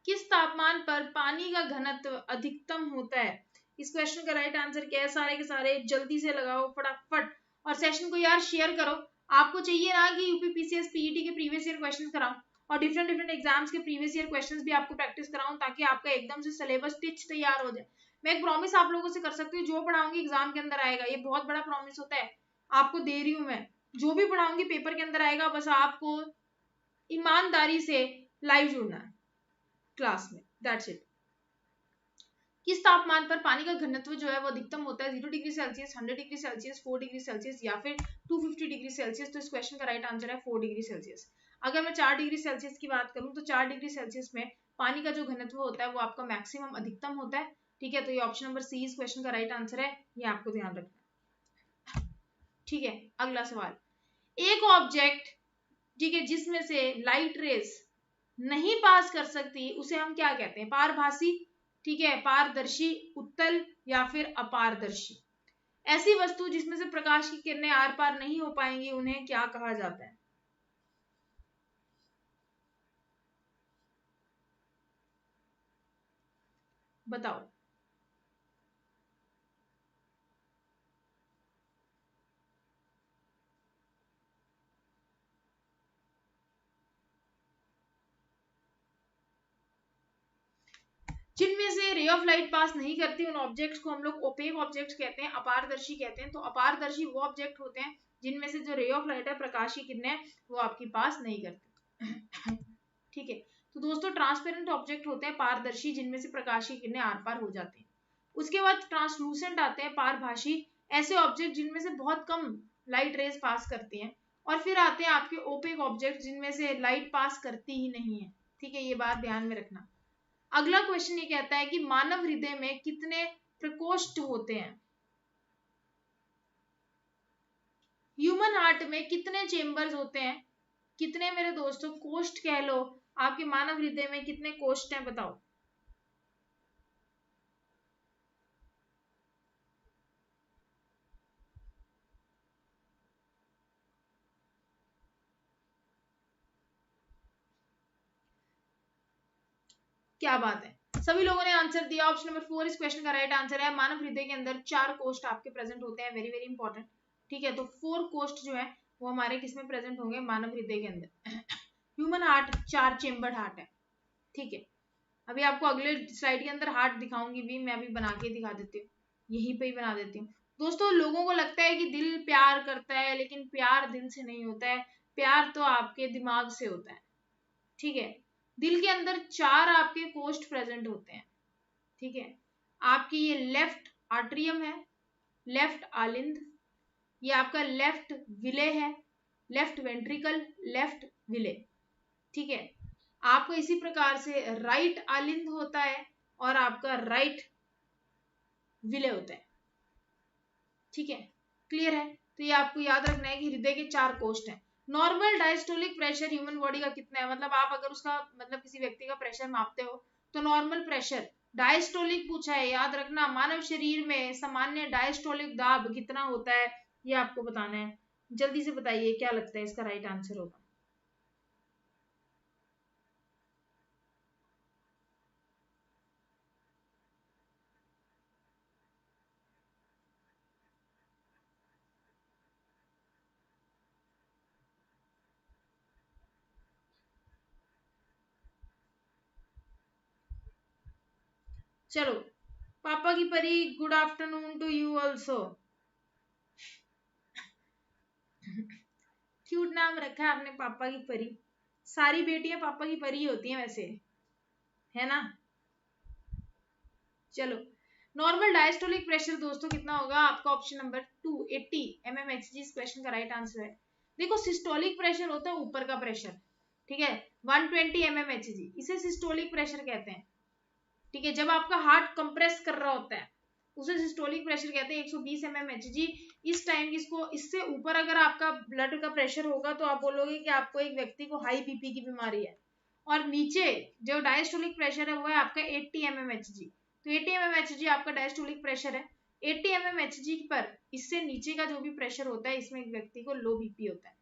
किस तापमान पर पानी का घनत्व अधिकतम होता है? इस क्वेश्चन का राइट आंसर क्या है? सारे के सारे जल्दी से लगाओ फटाफट, और सेशन को यार शेयर करो। आपको चाहिए ना कि यूपीपीसीएस पीईटी के प्रीवियस ईयर क्वेश्चन कराऊं और डिफरेंट एग्जाम्स के प्रीवियस ईयर क्वेश्चंस भी आपको प्रैक्टिस कराऊं, ताकि आपका एकदम से सिलेबस टिच तैयार हो जाए। मैं एक प्रॉमिस आप लोगों से कर सकती हूँ, जो पढ़ाऊंगी एग्जाम के अंदर आएगा, ये बहुत बड़ा प्रॉमिस होता है, आपको दे रही हूँ मैं। जो भी पढ़ाऊंगी पेपर के अंदर आएगा, बस आपको ईमानदारी से लाइव जुड़ना है क्लास में, दैट्स इट। किस तापमान पर पानी का घनत्व जो है वो अधिकतम होता है? 0 degree Celsius, 100 degree Celsius, 4 degree Celsius या फिर 250 डिग्री सेल्सियस? तो इस क्वेश्चन का राइट आंसर है 4 डिग्री सेल्सियस। अगर मैं 4 डिग्री सेल्सियस की बात करूं तो 4 डिग्री सेल्सियस में पानी का जो घनत्व होता है वो आपका मैक्सिमम अधिकतम होता है, ठीक है। तो ये ऑप्शन नंबर सी इस क्वेश्चन का राइट आंसर है, ये आपको ध्यान रखना है, ठीक है। अगला सवाल, एक ऑब्जेक्ट, ठीक है, जिसमें से लाइट रेस नहीं पास कर सकती उसे हम क्या कहते हैं? पारभासी, ठीक है, पारदर्शी, उत्तल या फिर अपारदर्शी? ऐसी वस्तु जिसमें से प्रकाश की किरणें आर पार नहीं हो पाएंगी उन्हें क्या कहा जाता है? बताओ। जिनमें से रे ऑफ लाइट पास नहीं करती उन ऑब्जेक्ट्स को हम लोग ओपेक ऑब्जेक्ट्स कहते हैं, अपारदर्शी कहते हैं। तो अपारदर्शी वो ऑब्जेक्ट होते हैं जिनमें से जो रे ऑफ लाइट है, प्रकाश की किरणें, वो आपकी पास नहीं करती। ठीक है। तो दोस्तों ट्रांसपेरेंट ऑब्जेक्ट होते हैं पारदर्शी, जिनमें से प्रकाश की किरणें आर पार हो जाती हैं। उसके बाद ट्रांसलूसेंट आते हैं, पारभाषी, ऐसे ऑब्जेक्ट जिनमें से बहुत कम लाइट रेज पास करती हैं। और फिर आते हैं आपके ओपेक ऑब्जेक्ट, जिनमें से लाइट पास करती ही नहीं है। ठीक है, ये बात ध्यान में रखना। अगला क्वेश्चन ये कहता है कि मानव हृदय में कितने प्रकोष्ठ होते हैं? ह्यूमन हार्ट में कितने चेम्बर्स होते हैं? कितने मेरे दोस्तों कोष्ठ कह लो, आपके मानव हृदय में कितने कोष्ठ हैं बताओ। क्या बात है, सभी लोगों ने आंसर दिया। ऑप्शन नंबर 4 इस क्वेश्चन का राइट आंसर है। मानव हृदय के अंदर 4 कोष्ठ आपके प्रेजेंट होते हैं, वेरी वेरी इंपॉर्टेंट। ठीक है, तो 4 कोष्ठ जो है वो हमारे किसमें प्रेजेंट होंगे? मानव हृदय के अंदर। ह्यूमन हार्ट 4 चेम्बर्ड हार्ट है। ठीक है, अभी आपको अगले स्लाइड के अंदर हार्ट दिखाऊंगी भी, मैं अभी बना के दिखा देती हूँ, यहीं पे ही बना देती हूँ। दोस्तों लोगों को लगता है कि दिल प्यार करता है, लेकिन प्यार दिल से नहीं होता है, प्यार तो आपके दिमाग से होता है। ठीक है, दिल के अंदर 4 आपके कोष्ठ प्रेजेंट होते हैं। ठीक है, आपकी ये लेफ्ट आर्ट्रियम है, लेफ्ट आलिंद, ये आपका लेफ्ट विले है, लेफ्ट वेंट्रिकल, लेफ्ट विले। ठीक है, आपका इसी प्रकार से राइट आलिंद होता है और आपका राइट विले होता है। ठीक है, क्लियर है? तो ये आपको याद रखना है कि हृदय के 4 कोष्ठ हैं। Normal diastolic pressure human body का कितना है? मतलब आप अगर उसका मतलब किसी व्यक्ति का प्रेशर मापते हो तो नॉर्मल प्रेशर, डायस्टोलिक पूछा है, याद रखना। मानव शरीर में सामान्य डायस्टोलिक दाब कितना होता है, ये आपको बताना है। जल्दी से बताइए क्या लगता है इसका राइट आंसर होगा। चलो, पापा की परी, good afternoon to you also. क्यूट नाम रखा है आपने पापा की परी। सारी बेटियां पापा की परी होती हैं वैसे, है ना? चलो, नॉर्मल डायस्टोलिक प्रेशर दोस्तों कितना होगा आपका? ऑप्शन नंबर 280 mmHg इस क्वेश्चन का राइट आंसर है। देखो, सिस्टोलिक प्रेशर होता है ऊपर का प्रेशर, ठीक है, 120 mmHg, इसे सिस्टोलिक प्रेशर कहते हैं। ठीक है, जब आपका हार्ट कंप्रेस कर रहा होता है उसे सिस्टोलिक प्रेशर कहते हैं, 120 mmHg। इस टाइम इसको, इससे ऊपर अगर आपका ब्लड का प्रेशर होगा तो आप बोलोगे कि आपको एक व्यक्ति को हाई बीपी की बीमारी है। और नीचे जो डायस्टोलिक प्रेशर है वो है आपका 80 mmHg। तो 80 mmHg आपका डायस्टोलिक प्रेशर है। 80 mmHg पर इससे नीचे का जो भी प्रेशर होता है, इसमें एक व्यक्ति को लो बीपी होता है,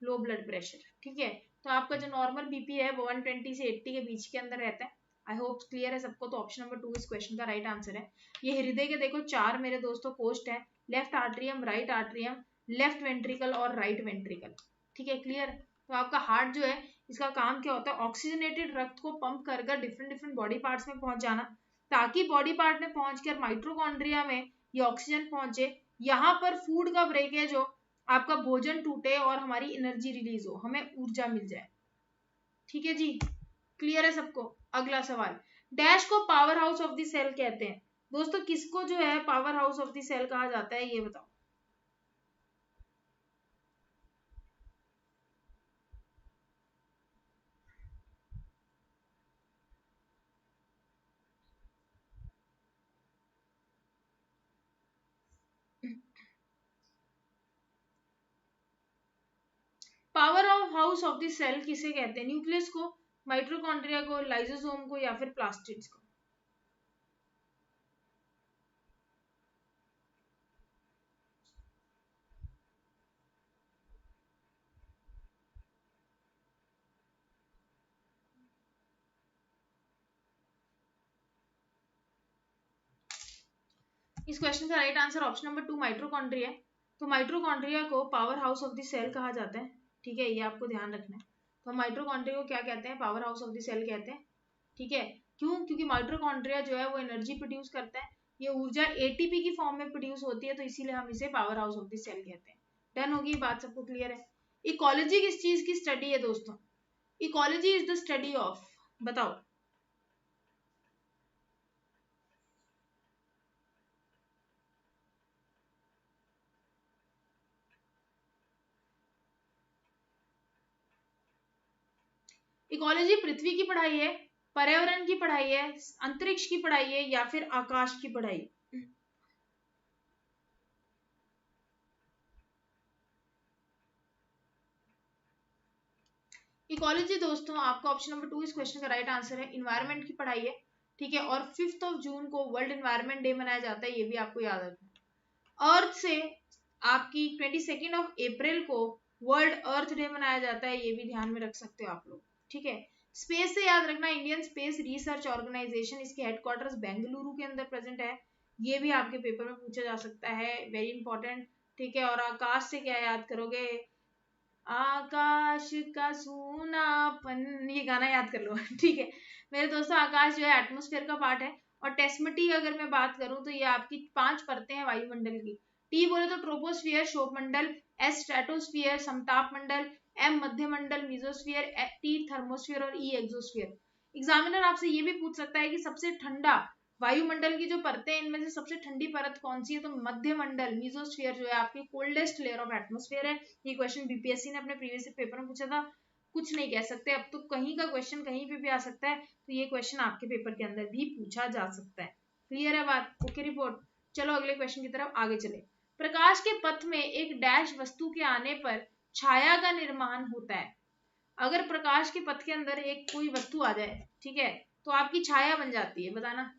लो ब्लड प्रेशर। ठीक है, तो आपका जो नॉर्मल बीपी है वो 120 से 80 के बीच के अंदर रहता है। आई होप क्लियर है सबको। तो ऑप्शन नंबर 2 इस क्वेश्चन का राइट आंसर है। ये हृदय के देखो 4 मेरे दोस्तों कोष्ठ है, left atrium, right atrium, left ventricle और राइट वेंट्रिकल। ठीक है, क्लियर? तो आपका हार्ट जो है, इसका काम क्या होता है? ऑक्सीजनेटेड रक्त को पंप कर कर डिफरेंट डिफरेंट बॉडी पार्ट्स में पहुंच जाना, ताकि बॉडी पार्ट में पहुंचकर माइट्रोकॉन्ड्रिया में ये ऑक्सीजन पहुंचे, यहाँ पर फूड का ब्रेकेज हो, आपका भोजन टूटे और हमारी एनर्जी रिलीज हो, हमें ऊर्जा मिल जाए। ठीक है जी, क्लियर है सबको? अगला सवाल, डैश को powerhouse of the cell कहते हैं। दोस्तों किसको जो है powerhouse of the cell कहा जाता है, ये बताओ। Power of house of the cell किसे कहते हैं? न्यूक्लियस को, माइट्रोकॉन्ड्रिया को, लाइसोसोम को, या फिर प्लास्टिड्स को? इस क्वेश्चन का right answer option number 2 mitochondria है। तो माइटोकॉन्ड्रिया को powerhouse of the cell कहा जाता है, ठीक है, ये आपको ध्यान रखना है। तो माइटोकॉन्ड्रिया को क्या कहते हैं, powerhouse of the cell कहते हैं, ठीक है। क्यों, क्योंकि माइटोकॉन्ड्रिया जो है वो एनर्जी प्रोड्यूस करता है, ये ऊर्जा एटीपी की फॉर्म में प्रोड्यूस होती है, तो इसीलिए हम इसे powerhouse of the cell कहते हैं। डन होगी बात, सबको क्लियर है। इकोलॉजी किस चीज की स्टडी है दोस्तों, ecology is the study of, बताओ। इकोलॉजी पृथ्वी की पढ़ाई है, पर्यावरण की पढ़ाई है, अंतरिक्ष की पढ़ाई है, या फिर आकाश की पढ़ाई। इकोलॉजी दोस्तों आपका ऑप्शन नंबर 2 इस क्वेश्चन का राइट आंसर है, इन्वायरमेंट की पढ़ाई है, ठीक है। और 5 जून को वर्ल्ड इन्वायरमेंट डे मनाया जाता है, ये भी आपको याद रखना है। अर्थ से आपकी 22 अप्रैल को वर्ल्ड अर्थ डे मनाया जाता है, ये भी ध्यान में रख सकते हो आप लोग, ठीक है। स्पेस से याद रखना, इंडियन स्पेस रिसर्च ऑर्गेनाइजेशन, इसके हेडक्वार्टर्स बेंगलुरु के अंदर प्रेजेंट है, ये भी आपके पेपर में पूछा जा सकता है, वेरी इंपॉर्टेंट, ठीक है। और आकाश से क्या याद करोगे, आकाश का सूनापन, ये गाना याद कर लो ठीक है मेरे दोस्तों। आकाश जो है एटमॉस्फेयर का पार्ट है। और टेस्मेटी अगर मैं बात करूं तो ये आपकी 5 परतें हैं वायुमंडल की। टी बोले तो ट्रोपोस्फियर शोभमंडल, एस स्ट्रेटोस्फियर समताप मंडल, एम मध्यमंडल मीजोस्फियर, टी थर्मोस्फियर और ई एक्सोस्फियर। एग्जामिनर आपसे ये भी पूछ सकता है कि सबसे ठंडा वायुमंडल की जो परतें हैं इनमें से सबसे ठंडी परत कौन सी है, तो मध्यमंडल मीजोस्फियर जो है आपकी कोल्डेस्ट लेयर ऑफ एटमॉस्फेयर है। ये क्वेश्चन बीपीएससी ने अपने प्रीवियस पेपर में पूछा था, कुछ नहीं कह सकते, अब तो कहीं का क्वेश्चन कहीं पे भी आ सकता है, तो ये क्वेश्चन आपके पेपर के अंदर भी पूछा जा सकता है। क्लियर है बात, ओके रिपोर्ट। चलो अगले क्वेश्चन की तरफ आगे चले। प्रकाश के पथ में एक डैश वस्तु के आने पर छाया का निर्माण होता है। अगर प्रकाश के पथ के अंदर एक कोई वस्तु आ जाए, ठीक है, तो आपकी छाया बन जाती है, बताना।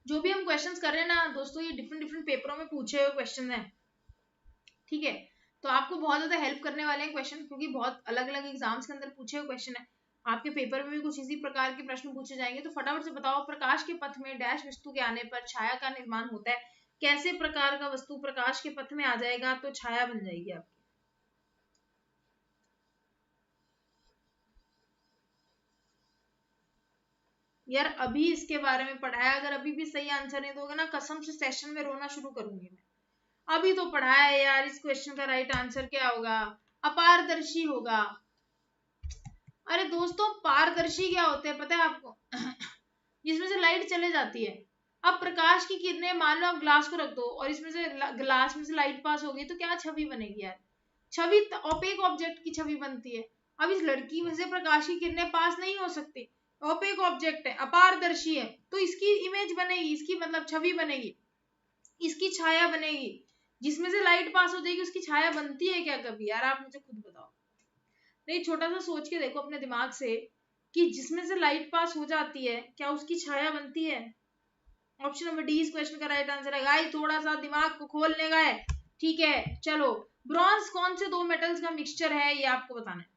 जो भी हम क्वेश्चंस कर रहे हैं ना दोस्तों, ये डिफरेंट डिफरेंट पेपरों में पूछे हुए क्वेश्चन हैं, ठीक है। तो आपको बहुत ज्यादा हेल्प करने वाले हैं क्वेश्चन, क्योंकि बहुत अलग अलग एग्जाम्स के अंदर पूछे हुए क्वेश्चन है। आपके पेपर में भी कुछ इसी प्रकार के प्रश्न पूछे जाएंगे। तो फटाफट से बताओ, प्रकाश के पथ में डैश वस्तु के आने पर छाया का निर्माण होता है, कैसे प्रकार का वस्तु प्रकाश के पथ में आ जाएगा तो छाया बन जाएगी आपकी। यार अभी इसके बारे में पढ़ा है, अगर अभी भी सही आंसर नहीं दोगे ना, कसम से सेशन में रोना शुरू करूंगी मैं। अभी तो पढ़ा है यार, इस क्वेश्चन का राइट आंसर क्या होगा, अपारदर्शी होगा। अरे दोस्तों पारदर्शी क्या होते हैं पता है आपको जिसमें से लाइट चले जाती है। अब प्रकाश की किरणें, मान लो आप ग्लास को रख दो और इसमें से ग्लास में से लाइट पास होगी तो क्या छवि बनेगी यार, छवि ओपेक ऑब्जेक्ट की छवि बनती है। अब इस लड़की में से प्रकाश की किरणें पास नहीं हो सकती, ओपेक ऑब्जेक्ट है, अपारदर्शी है, तो इसकी इमेज बनेगी, इसकी मतलब छवि बनेगी, इसकी छाया बनेगी। जिसमें से लाइट पास हो जाएगी उसकी छाया बनती है क्या कभी, यार आप मुझे खुद बताओ। नहीं, छोटा सा सोच के देखो अपने दिमाग से कि जिसमें से लाइट पास हो जाती है क्या उसकी छाया बनती है। ऑप्शन नंबर डी इस क्वेश्चन का राइट आंसर है गाइस, थोड़ा सा दिमाग को खोलने का है, ठीक है। चलो, ब्रॉन्ज कौन से दो मेटल्स का मिक्सचर है, ये आपको बताना है।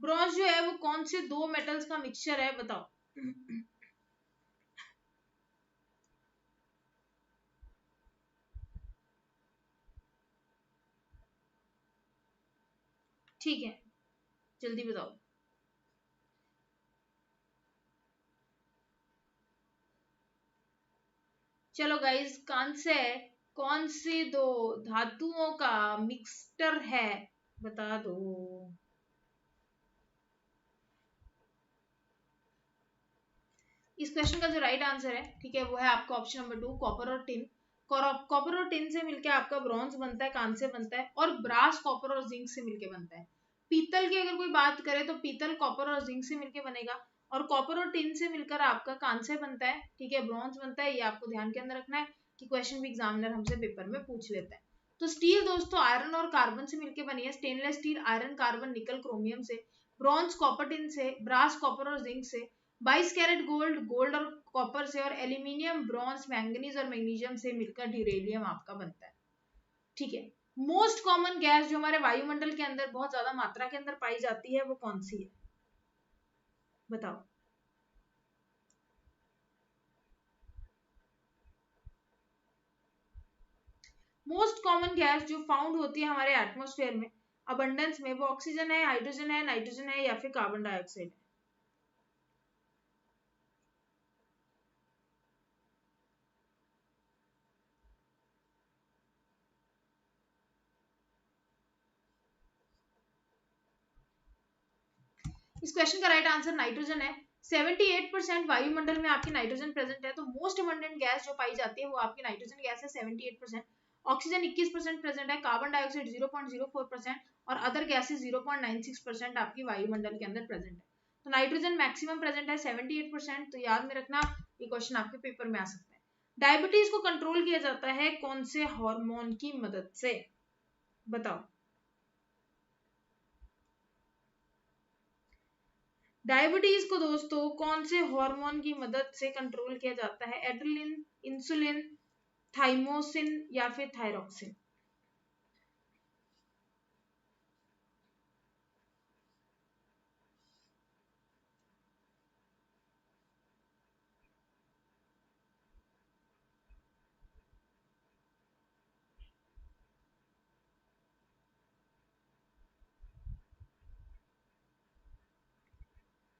ब्रॉन्ज जो है वो कौन से दो मेटल्स का मिक्सचर है, बताओ। ठीक है, जल्दी बताओ। चलो गाइस, कांसे कौन सी दो धातुओं का मिक्सचर है, बता दो। इस क्वेश्चन का जो राइट आंसर है, ठीक है, वो है आपका ऑप्शन नंबर 2 कॉपर और टिन। कॉपर और टिन से मिलकर आपका ब्रॉन्ज बनता है, कांस्य बनता है, और ब्रास कॉपर और जिंक से मिलकर बनता है। पीतल की अगर कोई बात करे तो पीतल कॉपर और जिंक से मिलकर बनेगा, और कॉपर और टिन से मिलकर आपका कांस्य बनता है, ठीक है, ब्रॉन्ज बनता है। ये आपको ध्यान के अंदर रखना है कि क्वेश्चन भी एग्जामिनर हमसे पेपर में पूछ लेता है। तो स्टील दोस्तों आयरन और कार्बन से मिलकर बनी है, स्टेनलेस स्टील आयरन कार्बन निकल क्रोमियम से, ब्रॉन्ज कॉपर टिन से, ब्रास कॉपर और जिंक से, 22 कैरेट गोल्ड, गोल्ड और कॉपर से, और एल्यूमिनियम, ब्रॉन्ज, मैंगनीज और मैग्नीशियम से मिलकर ड्यूरेलियम आपका बनता है। ठीक है, मोस्ट कॉमन गैस जो हमारे वायुमंडल के अंदर बहुत ज्यादा मात्रा के अंदर पाई जाती है वो कौन सी है, बताओ। मोस्ट कॉमन गैस जो फाउंड होती है हमारे एटमॉस्फेयर में अबंडेंस में, वो ऑक्सीजन है, हाइड्रोजन है, नाइट्रोजन है, या फिर कार्बन डाइऑक्साइड है। इस क्वेश्चन का राइट आंसर नाइट्रोजन है। 78% वायुमंडल में आपकी नाइट्रोजन प्रेजेंट है, तो मोस्ट अबंडेंट गैस जो पाई जाती है वो आपकी नाइट्रोजन गैस है 78%। ऑक्सीजन 21% प्रेजेंट है, कार्बन डाइऑक्साइड 0.04% और अदर गैसेस 0.96% आपकी वायुमंडल के अंदर प्रेजेंट है। तो नाइट्रोजन मैक्सिमम प्रेजेंट है 78%, तो याद में रखना ये क्वेश्चन आपके पेपर में आ सकता है। डायबिटीज को कंट्रोल किया जाता है कौन से हार्मोन की मदद से, बताओ। डायबिटीज को दोस्तों कौन से हार्मोन की मदद से कंट्रोल किया जाता है, एड्रेनलिन, इंसुलिन, थाइमोसिन या फिर थायरोक्सिन।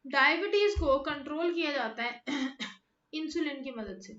डायबिटीज को कंट्रोल किया जाता है इंसुलिन की मदद से।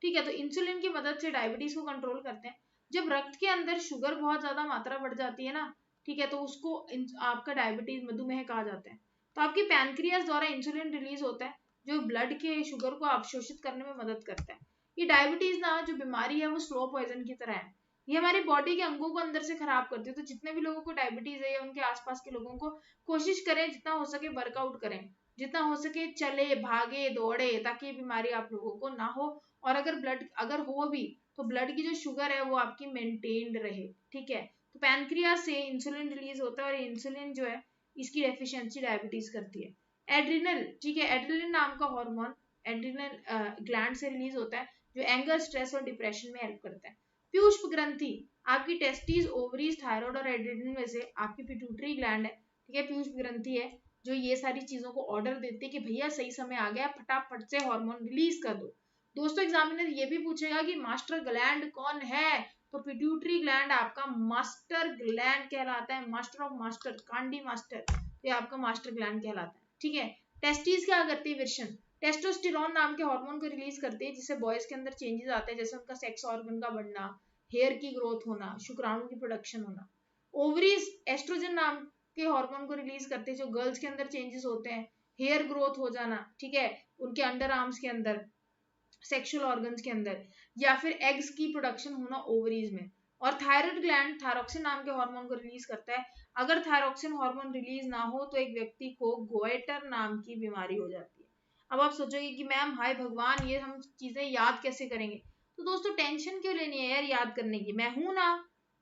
ठीक है, तो इंसुलिन की मदद से डायबिटीज को कंट्रोल करते हैं। जब रक्त के अंदर शुगर बहुत ज्यादा मात्रा बढ़ जाती है ना, ठीक है, तो उसको आपका डायबिटीज मधुमेह कहा जाता है। तो आपकी पैनक्रियास द्वारा इंसुलिन रिलीज होता है जो ब्लड के शुगर को अवशोषित करने में मदद करता है। ये डायबिटीज ना जो बीमारी है वो स्लो पॉइजन की तरह है, ये हमारी बॉडी के अंगों को अंदर से खराब करती है। तो जितने भी लोगों को डायबिटीज है या उनके आसपास के लोगों को कोशिश करें जितना हो सके वर्कआउट करें, जितना हो सके चले भागे दौड़े, ताकि ये बीमारी आप लोगों को ना हो। और अगर ब्लड अगर हो भी तो ब्लड की जो शुगर है वो आपकी मेंटेन्ड रहे। ठीक है, तो पैनक्रियास से इंसुलिन रिलीज होता है और इंसुलिन जो है इसकी डेफिशिएंसी डायबिटीज करती है। एड्रिनल, ठीक है, एड्रिनल नाम का हार्मोन एड्रिनल ग्लैंड से रिलीज होता है जो एंगर, स्ट्रेस और डिप्रेशन में हेल्प करता है। पुष्प ग्रंथि आपकी टेस्टिस, ओवरीज, थायराइड और एड्रिनल में से आपकी पिट्यूटरी ग्लैंड है। ठीक है, पुष्प ग्रंथि है जो ये सारी चीजों को ऑर्डर देती है कि भैया सही समय आ गया, फटाफट से हार्मोन रिलीज कर दो। दोस्तों एग्जामिनर ये भी पूछेगा कि मास्टर ग्लैंड कौन है, तो पिट्यूटरी ग्लैंड आपका मास्टर ग्लैंड कहलाता है। Master of master, Kandi master, ये आपका मास्टर ग्लैंड कहलाता है। ठीक है, टेस्टिस क्या करती है, विर्शन टेस्टोस्टेरोन नाम के हार्मोन को रिलीज करती है जिससे बॉयज के अंदर चेंजेस आते हैं, जैसे उनका सेक्स ऑर्गन का बढ़ना, हेयर की ग्रोथ होना, शुक्राणु की प्रोडक्शन होना। ओवरीज एस्ट्रोजन नाम के हार्मोन को रिलीज करते हैं जो गर्ल्स के अंदर चेंजेस होते हैं, हेयर ग्रोथ हो जाना, ठीक है, उनके अंडर आर्म्स के अंदर, सेक्सुअल ऑर्गन्स के अंदर, या फिर एग्स की प्रोडक्शन होना ओवरीज में। और थायराइड ग्लैंड थायरोक्सिन नाम के हार्मोन को रिलीज करता है। अगर थायरोक्सिन हार्मोन रिलीज ना हो तो एक व्यक्ति को गोइटर नाम की बीमारी हो जाती है। अब आप सोचोगे कि मैम हाय भगवान ये हम चीजें याद कैसे करेंगे, तो दोस्तों टेंशन क्यों लेनी है यार याद करने की, मैं हूं ना,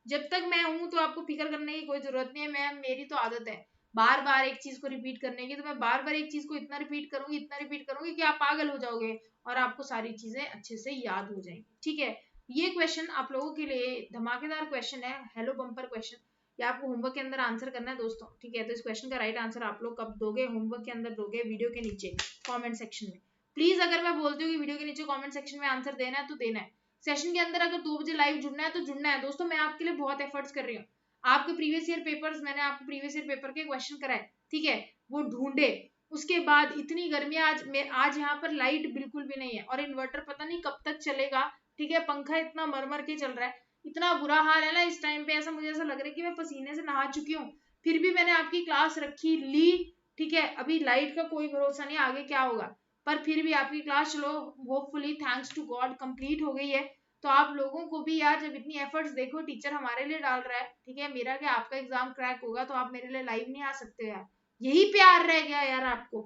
जब तक मैं हूं तो आपको फिक्र करने की कोई जरूरत नहीं है। मैम मेरी तो आदत है बार बार एक चीज को रिपीट करने की, तो मैं बार बार एक चीज को इतना रिपीट करूंगी कि आप पागल हो जाओगे और आपको सारी चीजें अच्छे से याद हो जाएंगी। ठीक है, ये क्वेश्चन आप लोगों के लिए धमाकेदार क्वेश्चन है, हेलो बम्पर क्वेश्चन, ये आपको होमवर्क के अंदर आंसर करना है दोस्तों। ठीक है, तो इस क्वेश्चन का राइट आंसर आप लोग कब दोगे, होमवर्क के अंदर दोगे, वीडियो के नीचे कमेंट सेक्शन में। प्लीज अगर मैं बोलती हूँ कि वीडियो के नीचे कमेंट सेक्शन में आंसर देना है तो देना है। सेशन के अंदर अगर 2 बजे लाइव जुड़ना है तो जुड़ना है दोस्तों, मैं आपके लिए बहुत एफर्ट्स कर रही हूँ। आपके प्रीवियस ईयर पेपर्स मैंने आपको प्रीवियस ईयर पेपर के क्वेश्चन कराए, ठीक है, वो ढूंढे, उसके बाद इतनी गर्मी आज यहाँ पर लाइट बिल्कुल भी नहीं है और इन्वर्टर पता नहीं कब तक चलेगा। ठीक है, पंखा इतना मर के चल रहा है, इतना बुरा हाल है ना इस टाइम पे, ऐसा मुझे ऐसा लग रहा है कि मैं पसीने से नहा चुकी हूँ, फिर भी मैंने आपकी क्लास रखी ली। ठीक है, अभी लाइट का कोई भरोसा नहीं आगे क्या होगा, पर फिर भी आपकी क्लास चलो hopefully thanks to God complete हो गई है। तो आप लोगों को भी यार जब इतनी एफर्ट्स देखो टीचर हमारे लिए डाल रहा है, ठीक है, मेरा क्या आपका एग्जाम क्रैक होगा तो आप मेरे लिए लाइव नहीं आ सकते यार, यही प्यार रह गया यार आपको।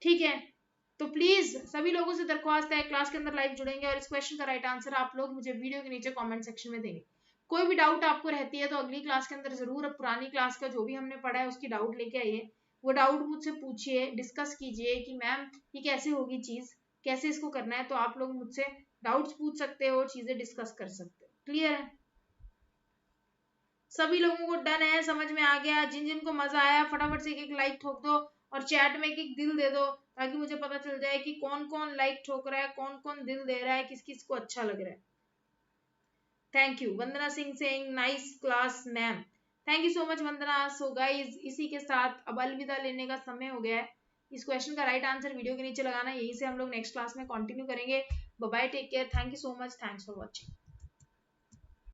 ठीक है, तो प्लीज सभी लोगों से दरख्वास्त है क्लास के अंदर लाइव जुड़ेंगे और इस क्वेश्चन का राइट आंसर आप लोग मुझे वीडियो के नीचे कमेंट सेक्शन में देंगे। कोई भी डाउट आपको रहती है तो अगली क्लास के अंदर जरूर, अब पुरानी क्लास का जो भी हमने पढ़ा है उसकी डाउट लेके आइए, वो डाउट मुझसे पूछिए, डिस्कस कीजिए कि मैम ये कैसे होगी चीज, कैसे इसको करना है। तो आप लोग मुझसे डाउट्स पूछ सकते हो और चीजें डिस्कस कर सकते हो। क्लियर है? सभी लोगों को डन है, समझ में आ गया? जिन जिन को मजा आया फटाफट से एक एक लाइक ठोक दो और चैट में एक एक दिल दे दो, ताकि मुझे पता चल जाए कि कौन कौन लाइक ठोक रहा है, कौन कौन दिल दे रहा है, किस किस को अच्छा लग रहा है। Thank you. Vandana Singh saying nice class ma'am. Thank you so much Vandana. So guys, इसी के साथ अब अलविदा लेने का समय हो गया है। इस क्वेश्चन का राइट आंसर वीडियो के नीचे लगाना, यहीं से हम लोग नेक्स्ट क्लास में कंटिन्यू करेंगे। Bye bye, take care, thank you so much, thanks for watching.